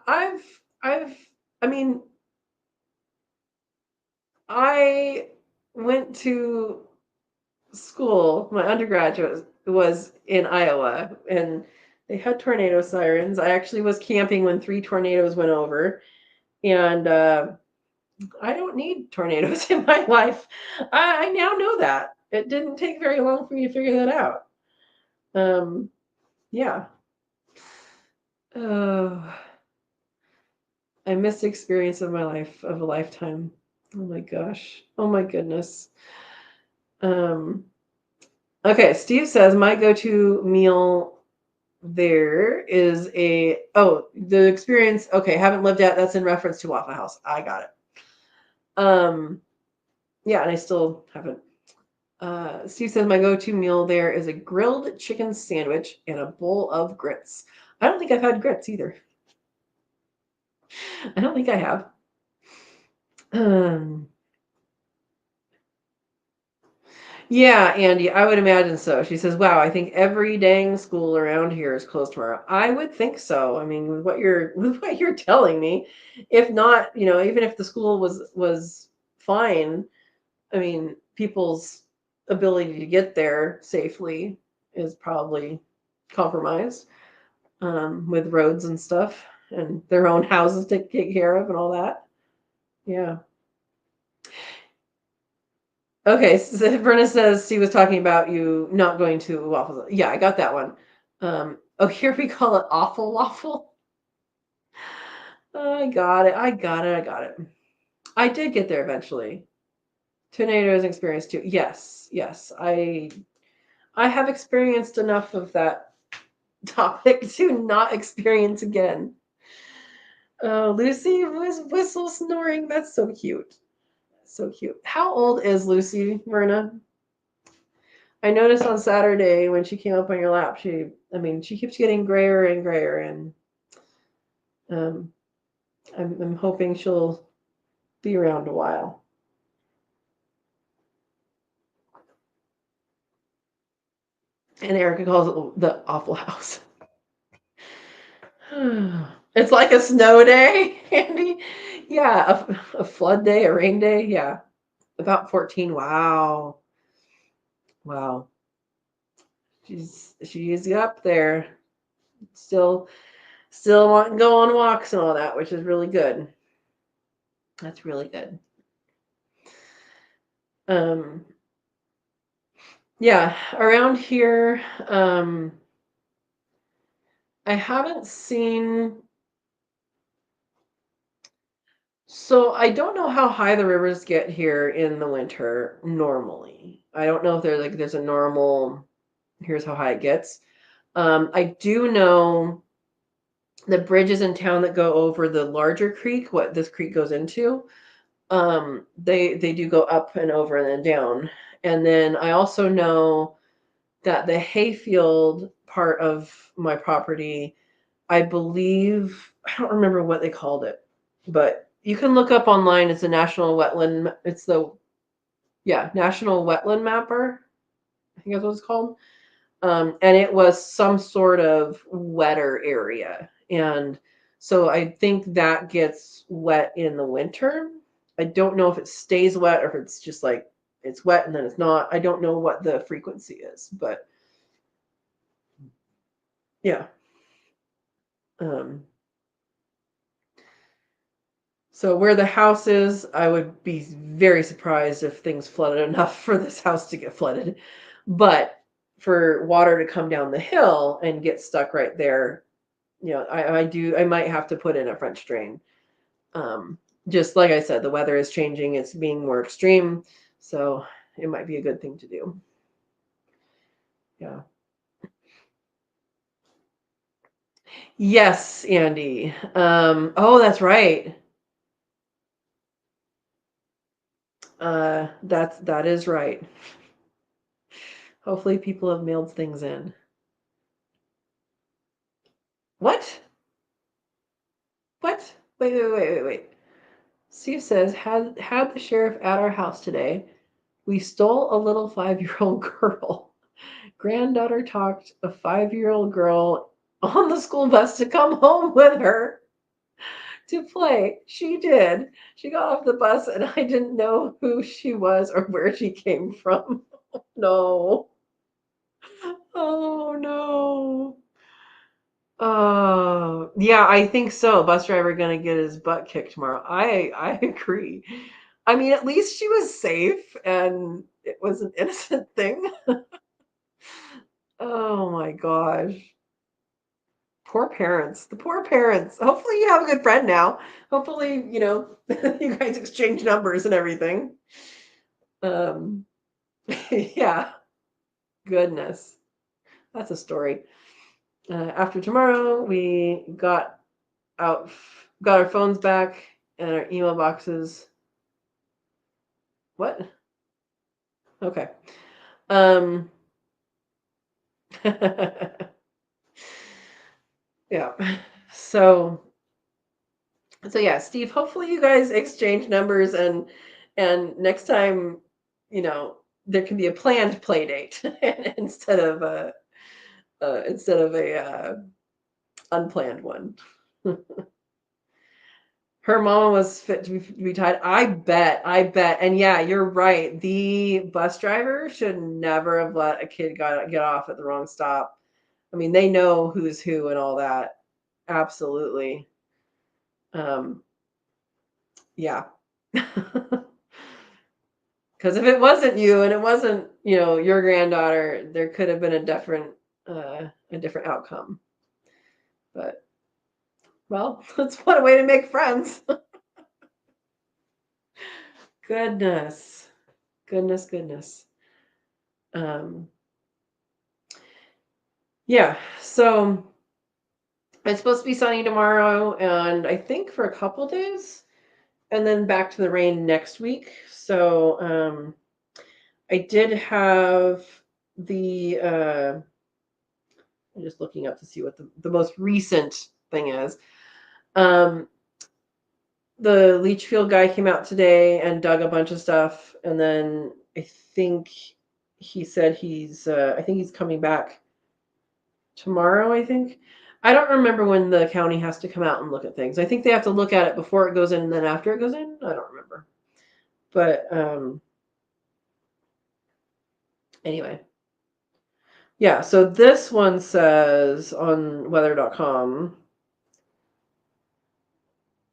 I've, I mean, I went to school. My undergraduate was in Iowa, and they had tornado sirens. I actually was camping when 3 tornadoes went over, and I don't need tornadoes in my life. I now know that. It didn't take very long for me to figure that out. Yeah. Oh, I missed the experience of my life, of a lifetime. Oh my gosh. Oh my goodness. Um, okay, Steve says my go-to meal there is the experience. Okay, haven't lived yet. That's in reference to Waffle House. I got it. Yeah, and I still haven't. Steve says my go-to meal there is a grilled chicken sandwich and a bowl of grits. I don't think I've had grits either. I don't think I have. Yeah, Andy, I would imagine so. She says, "Wow, I think every dang school around here is closed tomorrow." I would think so. I mean, with what you're telling me, if not, even if the school was fine, I mean, people's ability to get there safely is probably compromised, with roads and stuff and their own houses to take care of and all that. Yeah. Okay, so Verna says she was talking about you not going to waffles. Yeah, I got that one. Oh, here we call it awful waffle. I got it. I got it. I got it. I did get there eventually. Tornadoes experience too. Yes, yes. I have experienced enough of that topic to not experience again. Lucy was whistle snoring. That's so cute. So cute. How old is Lucy, Verna? I noticed on Saturday when she came up on your lap, she keeps getting grayer and grayer, and um, I'm hoping she'll be around a while. And Erica calls it the awful house. It's like a snow day, Andy. Yeah, a flood day, a rain day. Yeah, about 14. Wow, wow. She's up there, still wanting to go on walks and all that, which is really good. That's really good. Um, yeah, around here, I haven't seen. So I don't know how high the rivers get here in the winter normally. I don't know if there's a normal. Here's how high it gets. I do know the bridges in town that go over the larger creek, what this creek goes into. They do go up and over and then down. And then I also know that the hayfield part of my property, I believe, I don't remember what they called it, but you can look up online. It's a national wetland. It's the, yeah, National Wetland Mapper. I think that's what it's called. And it was some sort of wetter area. And so I think that gets wet in the winter. I don't know if it stays wet or if it's just like it's wet and then it's not. I don't know what the frequency is, but yeah. Um, so where the house is, I would be very surprised if things flooded enough for this house to get flooded. But for water to come down the hill and get stuck right there, I might have to put in a French drain. Just like I said, the weather is changing, it's being more extreme, so it might be a good thing to do. Yeah. Yes, Andy. Oh, that's right. That is right. Hopefully people have mailed things in. What? What? Wait. Steve says, had the sheriff at our house today. We stole a little 5-year-old girl. Granddaughter talked a 5-year-old girl on the school bus to come home with her to play. She did. She got off the bus and I didn't know who she was or where she came from. No. Oh no. Yeah, I think so. Bus driver gonna get his butt kicked tomorrow. I agree. I mean, at least she was safe and it was an innocent thing. Oh my gosh. Poor parents. The poor parents. Hopefully you have a good friend now. Hopefully, you guys exchange numbers and everything. Um, yeah. Goodness. That's a story. After tomorrow, we got our phones back and our email boxes. What? Okay. Um, yeah. So yeah, Steve, hopefully you guys exchange numbers and next time, you know, there can be a planned play date instead of a unplanned one. Her mama was fit to be tied. I bet. And yeah, you're right. The bus driver should never have let a kid get off at the wrong stop. I mean, they know who's who and all that. Absolutely. Um, yeah. Because if it wasn't you and it wasn't, your granddaughter, there could have been a different outcome. But well, that's one way to make friends. Goodness. Goodness. Um, yeah, so it's supposed to be sunny tomorrow and I think for a couple days and then back to the rain next week. So I did have I'm just looking up to see what the most recent thing is. Um, the leach field guy came out today and dug a bunch of stuff, and then I think he said I think he's coming back tomorrow, I think. I don't remember when the county has to come out and look at things. I think they have to look at it before it goes in and then after it goes in. I don't remember. But anyway. Yeah, so this one says on weather.com,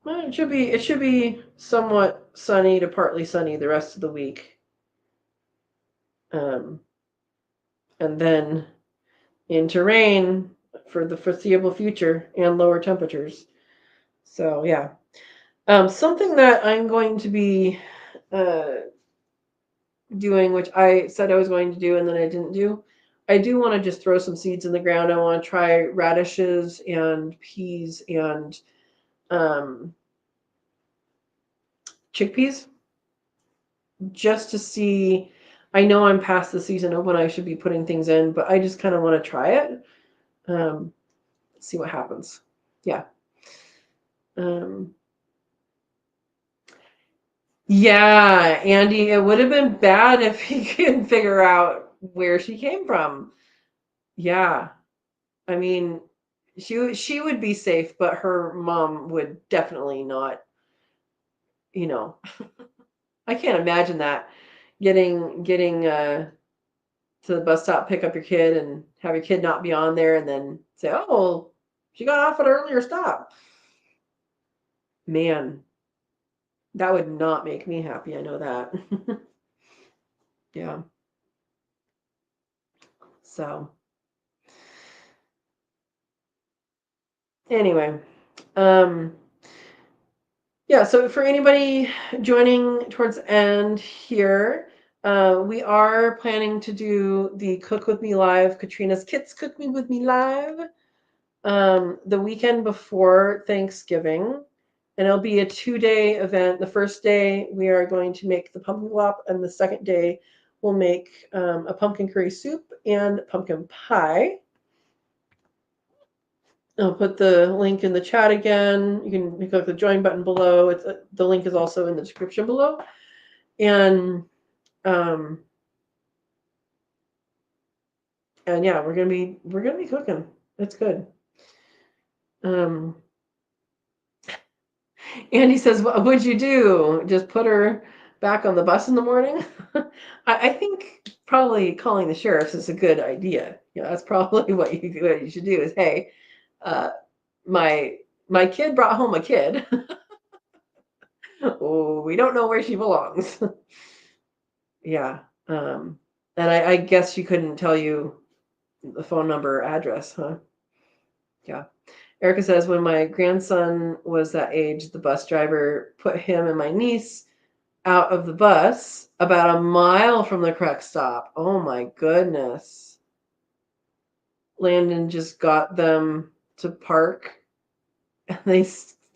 well, it should be somewhat sunny to partly sunny the rest of the week. And then into rain for the foreseeable future and lower temperatures. So yeah. Something that I'm going to be doing, which I said I was going to do and then I didn't do. I do want to just throw some seeds in the ground. I want to try radishes and peas and chickpeas just to see. I know I'm past the season of when I should be putting things in, but I just kind of want to try it. See what happens. Yeah. Yeah, Andy, it would have been bad if he couldn't figure out where she came from. Yeah. I mean, she would be safe, but her mom would definitely not, you know. I can't imagine that getting to the bus stop, pick up your kid and have your kid not be on there and then say, "Oh, well, she got off at an earlier stop." Man, that would not make me happy. I know that. Yeah. So, anyway, um yeah, so for anybody joining towards the end here, we are planning to do the Cook With Me Live, Katrina's Kits Cook Me With Me Live, the weekend before Thanksgiving. And it'll be a 2-day event. The first day, we are going to make the pumpkin wop, and the second day, we'll make a pumpkin curry soup and pumpkin pie. I'll put the link in the chat again. You can click the join button below. The link is also in the description below. And yeah, we're gonna be cooking. It's good. Andy says, "What would you do? Just put her back on the bus in the morning?" I think probably calling the sheriffs is a good idea. That's probably what you should do. Is, hey, uh, my kid brought home a kid. Oh, we don't know where she belongs. Yeah, and I guess she couldn't tell you the phone number or address, huh? Yeah. Erica says, when my grandson was that age, the bus driver put him and my niece out of the bus about a mile from the correct stop. Oh my goodness. Landon just got them to park and they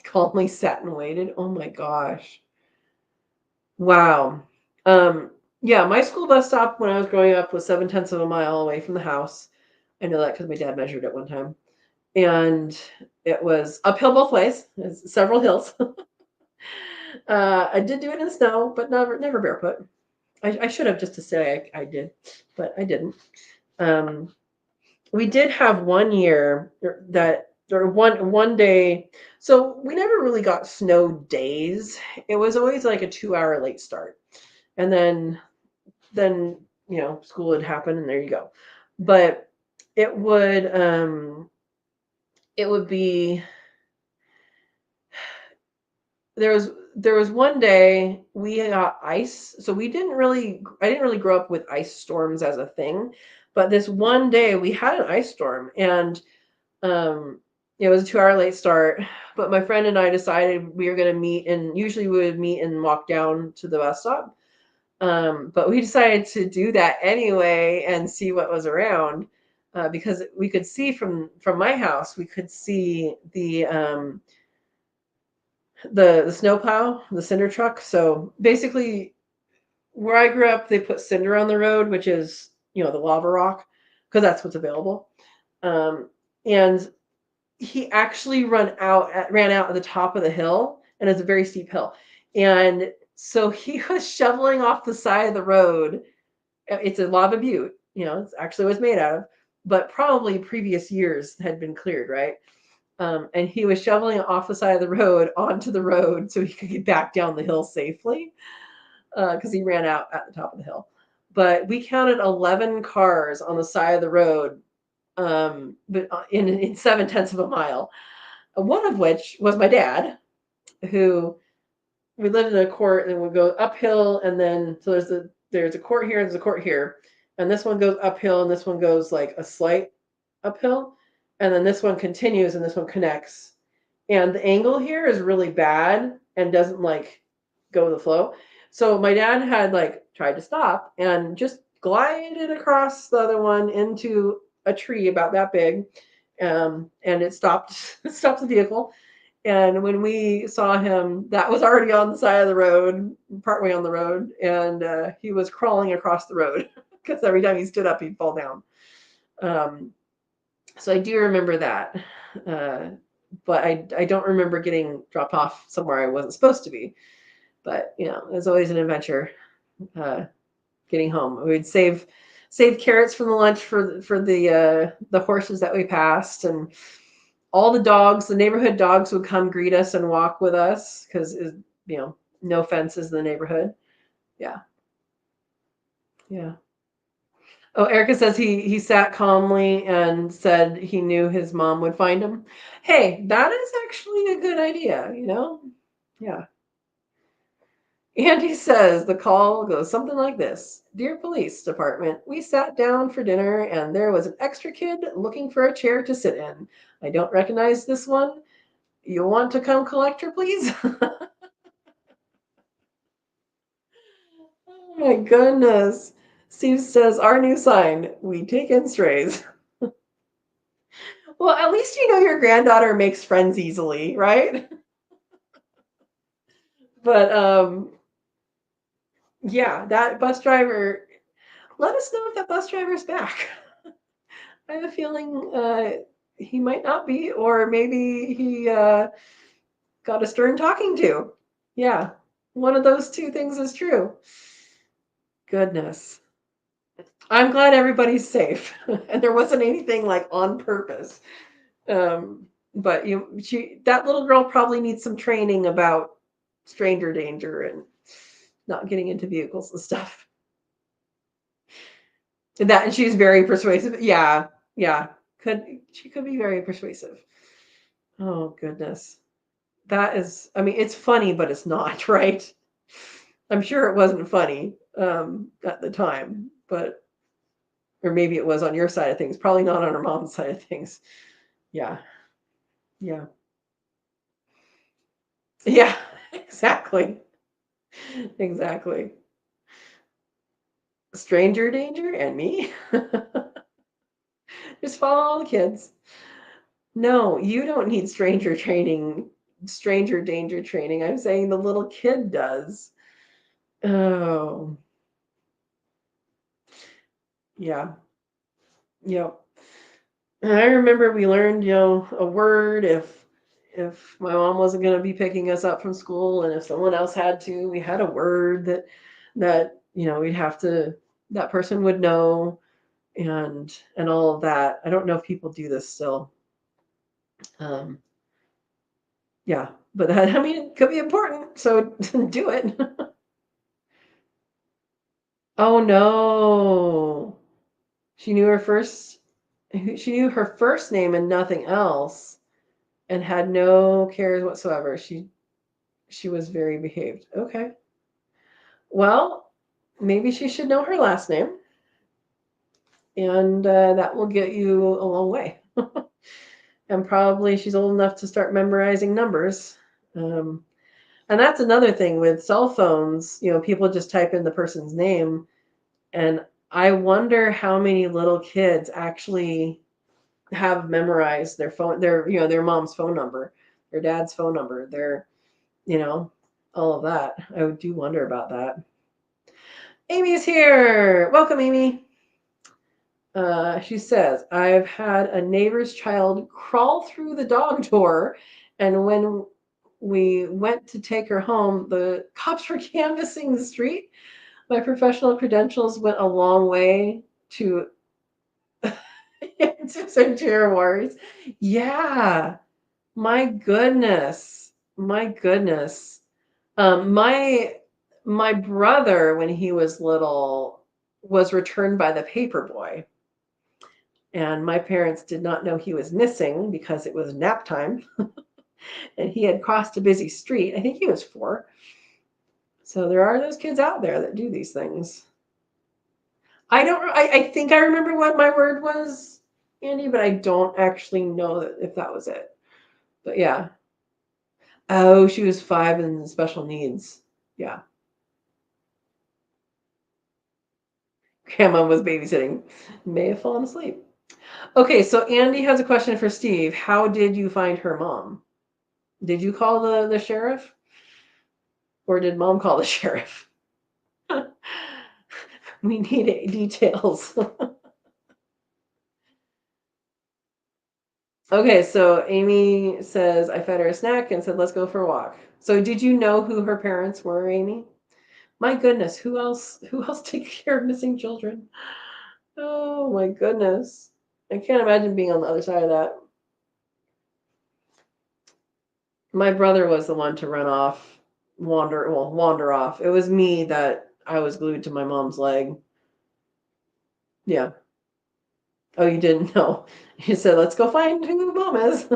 calmly sat and waited. Oh my gosh. Wow. Yeah, my school bus stop when I was growing up was 7/10 of a mile away from the house. I know that because my dad measured it one time. And it was uphill both ways, several hills. I did do it in the snow, but never barefoot. I should have, just to say I did, but I didn't. We did have one year or one day. So we never really got snow days. It was always like a 2-hour late start, and then school would happen, and there you go. But it would be there was one day we got ice. So I didn't really grow up with ice storms as a thing, but this one day we had an ice storm, and it was a 2-hour late start. But my friend and I decided we were going to meet, and usually we would meet and walk down to the bus stop. But we decided to do that anyway and see what was around, because we could see from my house, we could see the snowplow, the cinder truck. So basically, where I grew up, they put cinder on the road, which is the lava rock, because that's what's available. And he actually ran out at the top of the hill, and it's a very steep hill. And so he was shoveling off the side of the road. It's a lava butte, it's actually what it's made out of, but probably previous years had been cleared, right? And he was shoveling it off the side of the road onto the road so he could get back down the hill safely, because he ran out at the top of the hill. But we counted 11 cars on the side of the road, but in 7/10 of a mile. One of which was my dad, who we lived in a court, and we go uphill, and then so there's a court here, and there's a court here, and this one goes uphill, and this one goes like a slight uphill, and then this one continues, and this one connects. And the angle here is really bad and doesn't go with the flow. So my dad had tried to stop and just glided across the other one into a tree about that big, and it stopped the vehicle. And when we saw him, that was already on the side of the road, partway on the road, and he was crawling across the road because every time he stood up, he'd fall down. So I do remember that, but I don't remember getting dropped off somewhere I wasn't supposed to be. But it was always an adventure getting home. We'd save carrots from the lunch for the horses that we passed, and all the neighborhood dogs would come greet us and walk with us because no fences in the neighborhood. Yeah. Oh, Erica says he sat calmly and said he knew his mom would find him. Hey, that is actually a good idea, Yeah. Andy says the call goes something like this. Dear Police Department, we sat down for dinner and there was an extra kid looking for a chair to sit in. I don't recognize this one. You want to come collect her, please? Oh my goodness. Steve says, our new sign, we take in strays. Well, at least your granddaughter makes friends easily, right? But yeah, that bus driver, let us know if that bus driver's back. I have a feeling he might not be, or maybe he got a stern talking to. Yeah, one of those two things is true. Goodness. I'm glad everybody's safe and there wasn't anything like on purpose. But that little girl probably needs some training about stranger danger and not getting into vehicles and stuff. And she's very persuasive. Yeah, yeah. She could be very persuasive. Oh goodness. That is, I mean, it's funny, but it's not, right? I'm sure it wasn't funny at the time, but or maybe it was on your side of things, probably not on her mom's side of things. Yeah. Yeah. Yeah, exactly. Exactly. Stranger danger and me. Just follow all the kids. No, you don't need stranger danger training. I'm saying the little kid does. Oh, yeah. Yep. And I remember we learned, a word if my mom wasn't going to be picking us up from school, and if someone else had to, we had a word that we'd have to that person would know, and all of that. I don't know if people do this still. Um, yeah, but that, I mean, it could be important, so do it. Oh no. She knew her first she knew her first name and nothing else and had no cares whatsoever. She was very behaved. Okay. Well, maybe she should know her last name, and that will get you a long way. And probably she's old enough to start memorizing numbers. Um, and that's another thing with cell phones. People just type in the person's name, and I wonder how many little kids actually have memorized their mom's phone number, their dad's phone number, you know, all of that. I do wonder about that. Amy's here. Welcome, Amy. She says, I've had a neighbor's child crawl through the dog door, and when we went to take her home, the cops were canvassing the street. My professional credentials went a long way to to Warriors. Yeah. My goodness. My goodness. My brother, when he was little, was returned by the paper boy. And my parents did not know he was missing because it was nap time and he had crossed a busy street. I think he was 4. So there are those kids out there that do these things. I think I remember what my word was, Andy, but I don't actually know if that was it. But yeah. Oh, she was 5 and special needs. Yeah. Grandma was babysitting. May have fallen asleep. Okay, so Andy has a question for Steve. How did you find her mom? Did you call the sheriff? Or did mom call the sheriff? We need details. Okay, so Amy says, I fed her a snack and said, let's go for a walk. So did you know who her parents were, Amy? My goodness, who else takes care of missing children? Oh my goodness. I can't imagine being on the other side of that. My brother was the one to run off, wander off. It was me that I was glued to my mom's leg. Yeah. Oh, you didn't know. You said, let's go find who mom is.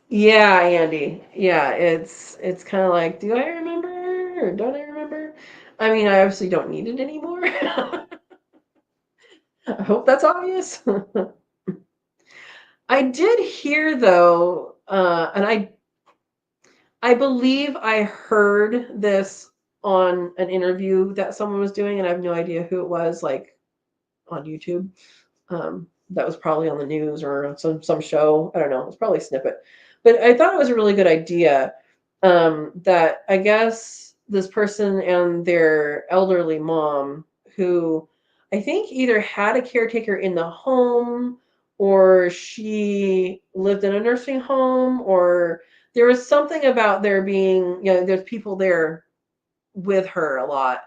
Yeah, Andy. Yeah, it's kind of like, do I remember or don't I remember? I mean, I obviously don't need it anymore. I hope that's obvious. I did hear though, and I believe I heard this on an interview that someone was doing, and I have no idea who it was, like on YouTube. That was probably on the news or on some show. I don't know. It was probably a snippet, but I thought it was a really good idea. That I guess this person and their elderly mom, who I think either had a caretaker in the home or she lived in a nursing home, or there was something about there being, there's people there with her a lot.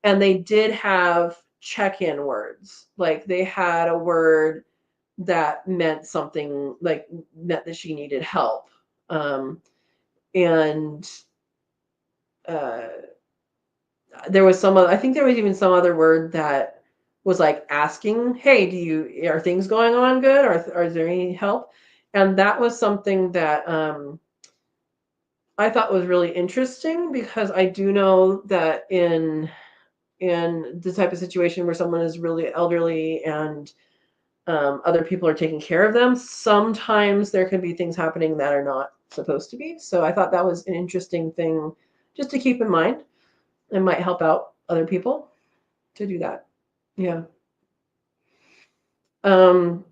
And they did have check-in words. Like they had a word that meant something, like meant that she needed help. And uh, there was I think there was even some other word that was like asking, hey, are things going on good? Or is there any help? And that was something that I thought was really interesting, because I do know that in the type of situation where someone is really elderly and other people are taking care of them, sometimes there can be things happening that are not supposed to be. So I thought that was an interesting thing just to keep in mind. It might help out other people to do that. Yeah. Um,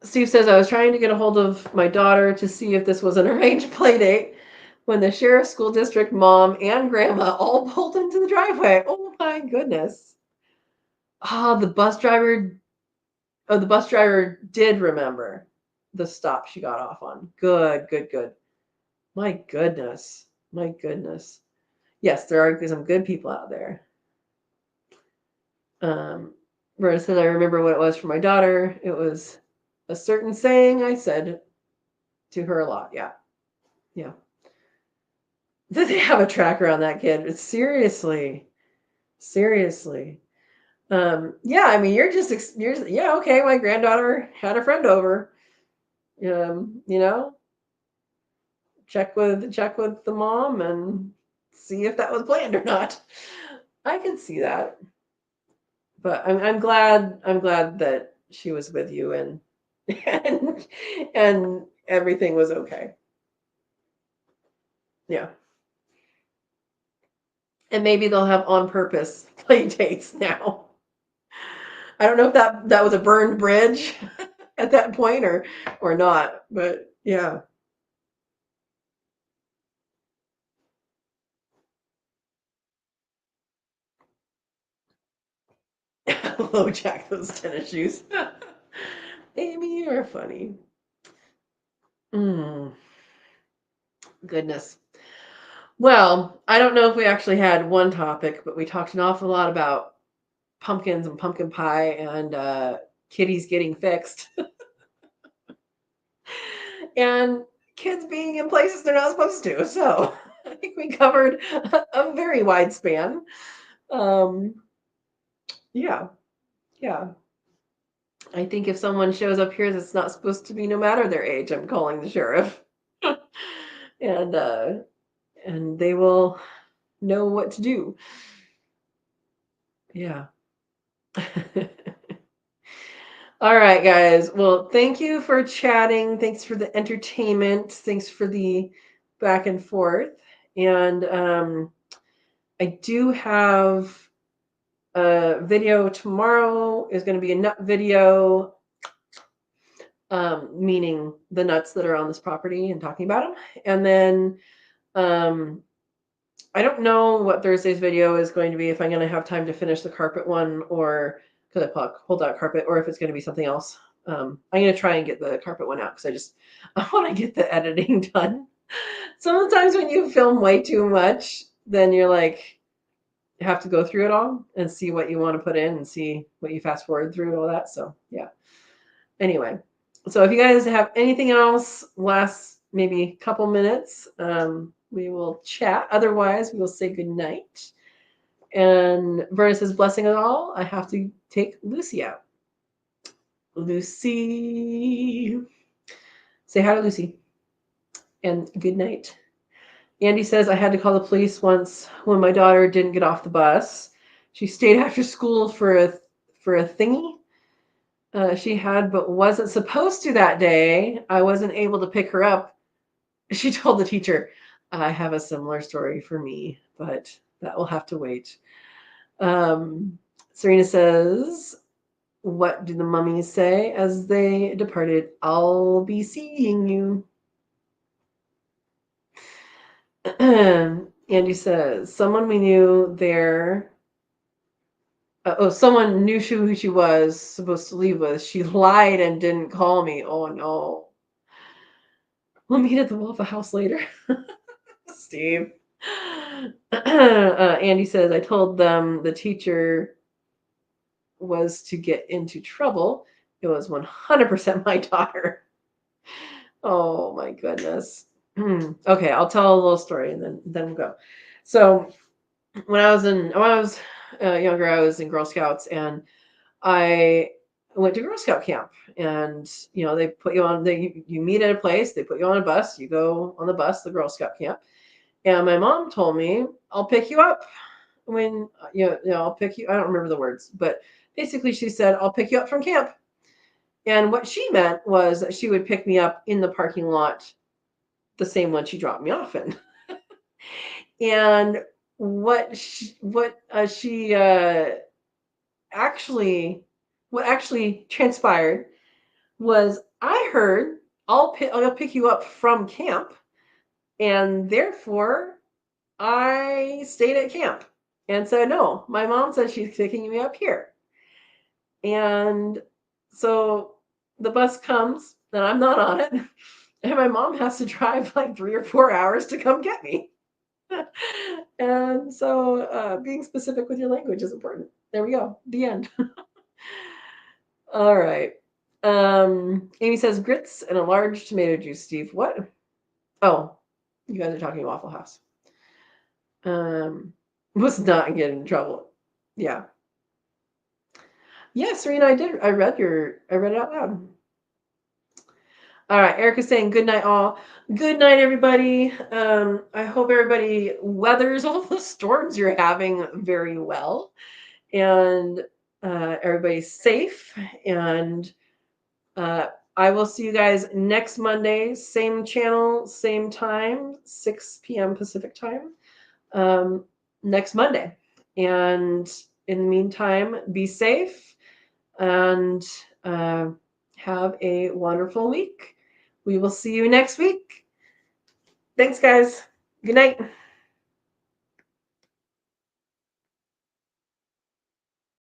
Steve says, I was trying to get a hold of my daughter to see if this was an arranged play date when the sheriff, school district, mom, and grandma all pulled into the driveway. Oh my goodness. Ah, the bus driver. Oh, the bus driver did remember the stop she got off on. Good, good, good. My goodness. My goodness. Yes, there are some good people out there. Rhoda said, I remember what it was for my daughter. It was a certain saying I said to her a lot. Yeah. Yeah. Did they have a tracker on that kid? Seriously. Seriously. Yeah, I mean, yeah, okay, my granddaughter had a friend over. You know, check with the mom and see if that was planned or not. I can see that. But I'm glad that she was with you, and and everything was okay. Yeah. And maybe they'll have on purpose play dates now. I don't know if that was a burned bridge at that point or not, but yeah. Hello, Jack, those tennis shoes. Amy, you're funny. Mm, goodness. Well, I don't know if we actually had one topic, but we talked an awful lot about pumpkins and pumpkin pie and kitties getting fixed and kids being in places they're not supposed to. So I think we covered a very wide span. Um, yeah, yeah. I think if someone shows up here that's not supposed to be, no matter their age, I'm calling the sheriff. and and they will know what to do. Yeah. All right, guys. Well, thank you for chatting. Thanks for the entertainment. Thanks for the back and forth. And I do have a video tomorrow. Is going to be a nut video, meaning the nuts that are on this property and talking about them. And then um, I don't know what Thursday's video is going to be, if I'm going to have time to finish the carpet one, or because I pulled out carpet, or if it's going to be something else. I'm going to try and get the carpet one out because I want to get the editing done. Sometimes when you film way too much, then you're like, you have to go through it all and see what you want to put in and see what you fast forward through and all that. So yeah. Anyway, so if you guys have anything else, last maybe couple minutes, we will chat. Otherwise, we will say good night. And Verna says, blessing us all. I have to take Lucy out. Lucy. Say hi to Lucy. And good night. Andy says, I had to call the police once when my daughter didn't get off the bus. She stayed after school for a thingy she had, but wasn't supposed to that day. I wasn't able to pick her up. She told the teacher, I have a similar story for me, but that will have to wait. Serena says, what do the mummies say as they departed? I'll be seeing you. Andy says, someone we knew there. Someone knew who she was supposed to leave with. She lied and didn't call me. Oh no. We'll meet at the Waffle House later. Steve. Andy says, I told them the teacher was to get into trouble. It was 100% my daughter. Oh my goodness. Okay, I'll tell a little story and then we'll go. So when I was younger, I was in Girl Scouts, and I went to Girl Scout camp. And they put you on you meet at a place, they put you on a bus, you go on the bus, the Girl Scout camp. And my mom told me, I'll pick you up when I'll pick you. I don't remember the words, but basically she said, I'll pick you up from camp. And what she meant was that she would pick me up in the parking lot, the same one she dropped me off in. And what actually transpired was I heard, I'll pick you up from camp, and therefore I stayed at camp and said, no, my mom said she's picking me up here. And so the bus comes and I'm not on it. And my mom has to drive like 3 or 4 hours to come get me. And so being specific with your language is important. There we go. The end. All right. Amy says grits and a large tomato juice, Steve. What? Oh, you guys are talking Waffle House. Was not getting in trouble. Yeah. Yeah, Serena, I did. I read it out loud. All right, Erica's saying good night, all. Good night, everybody. I hope everybody weathers all the storms you're having very well, and everybody's safe. And I will see you guys next Monday, same channel, same time, 6 p.m. Pacific time, next Monday. And in the meantime, be safe and have a wonderful week. We will see you next week. Thanks, guys. Good night.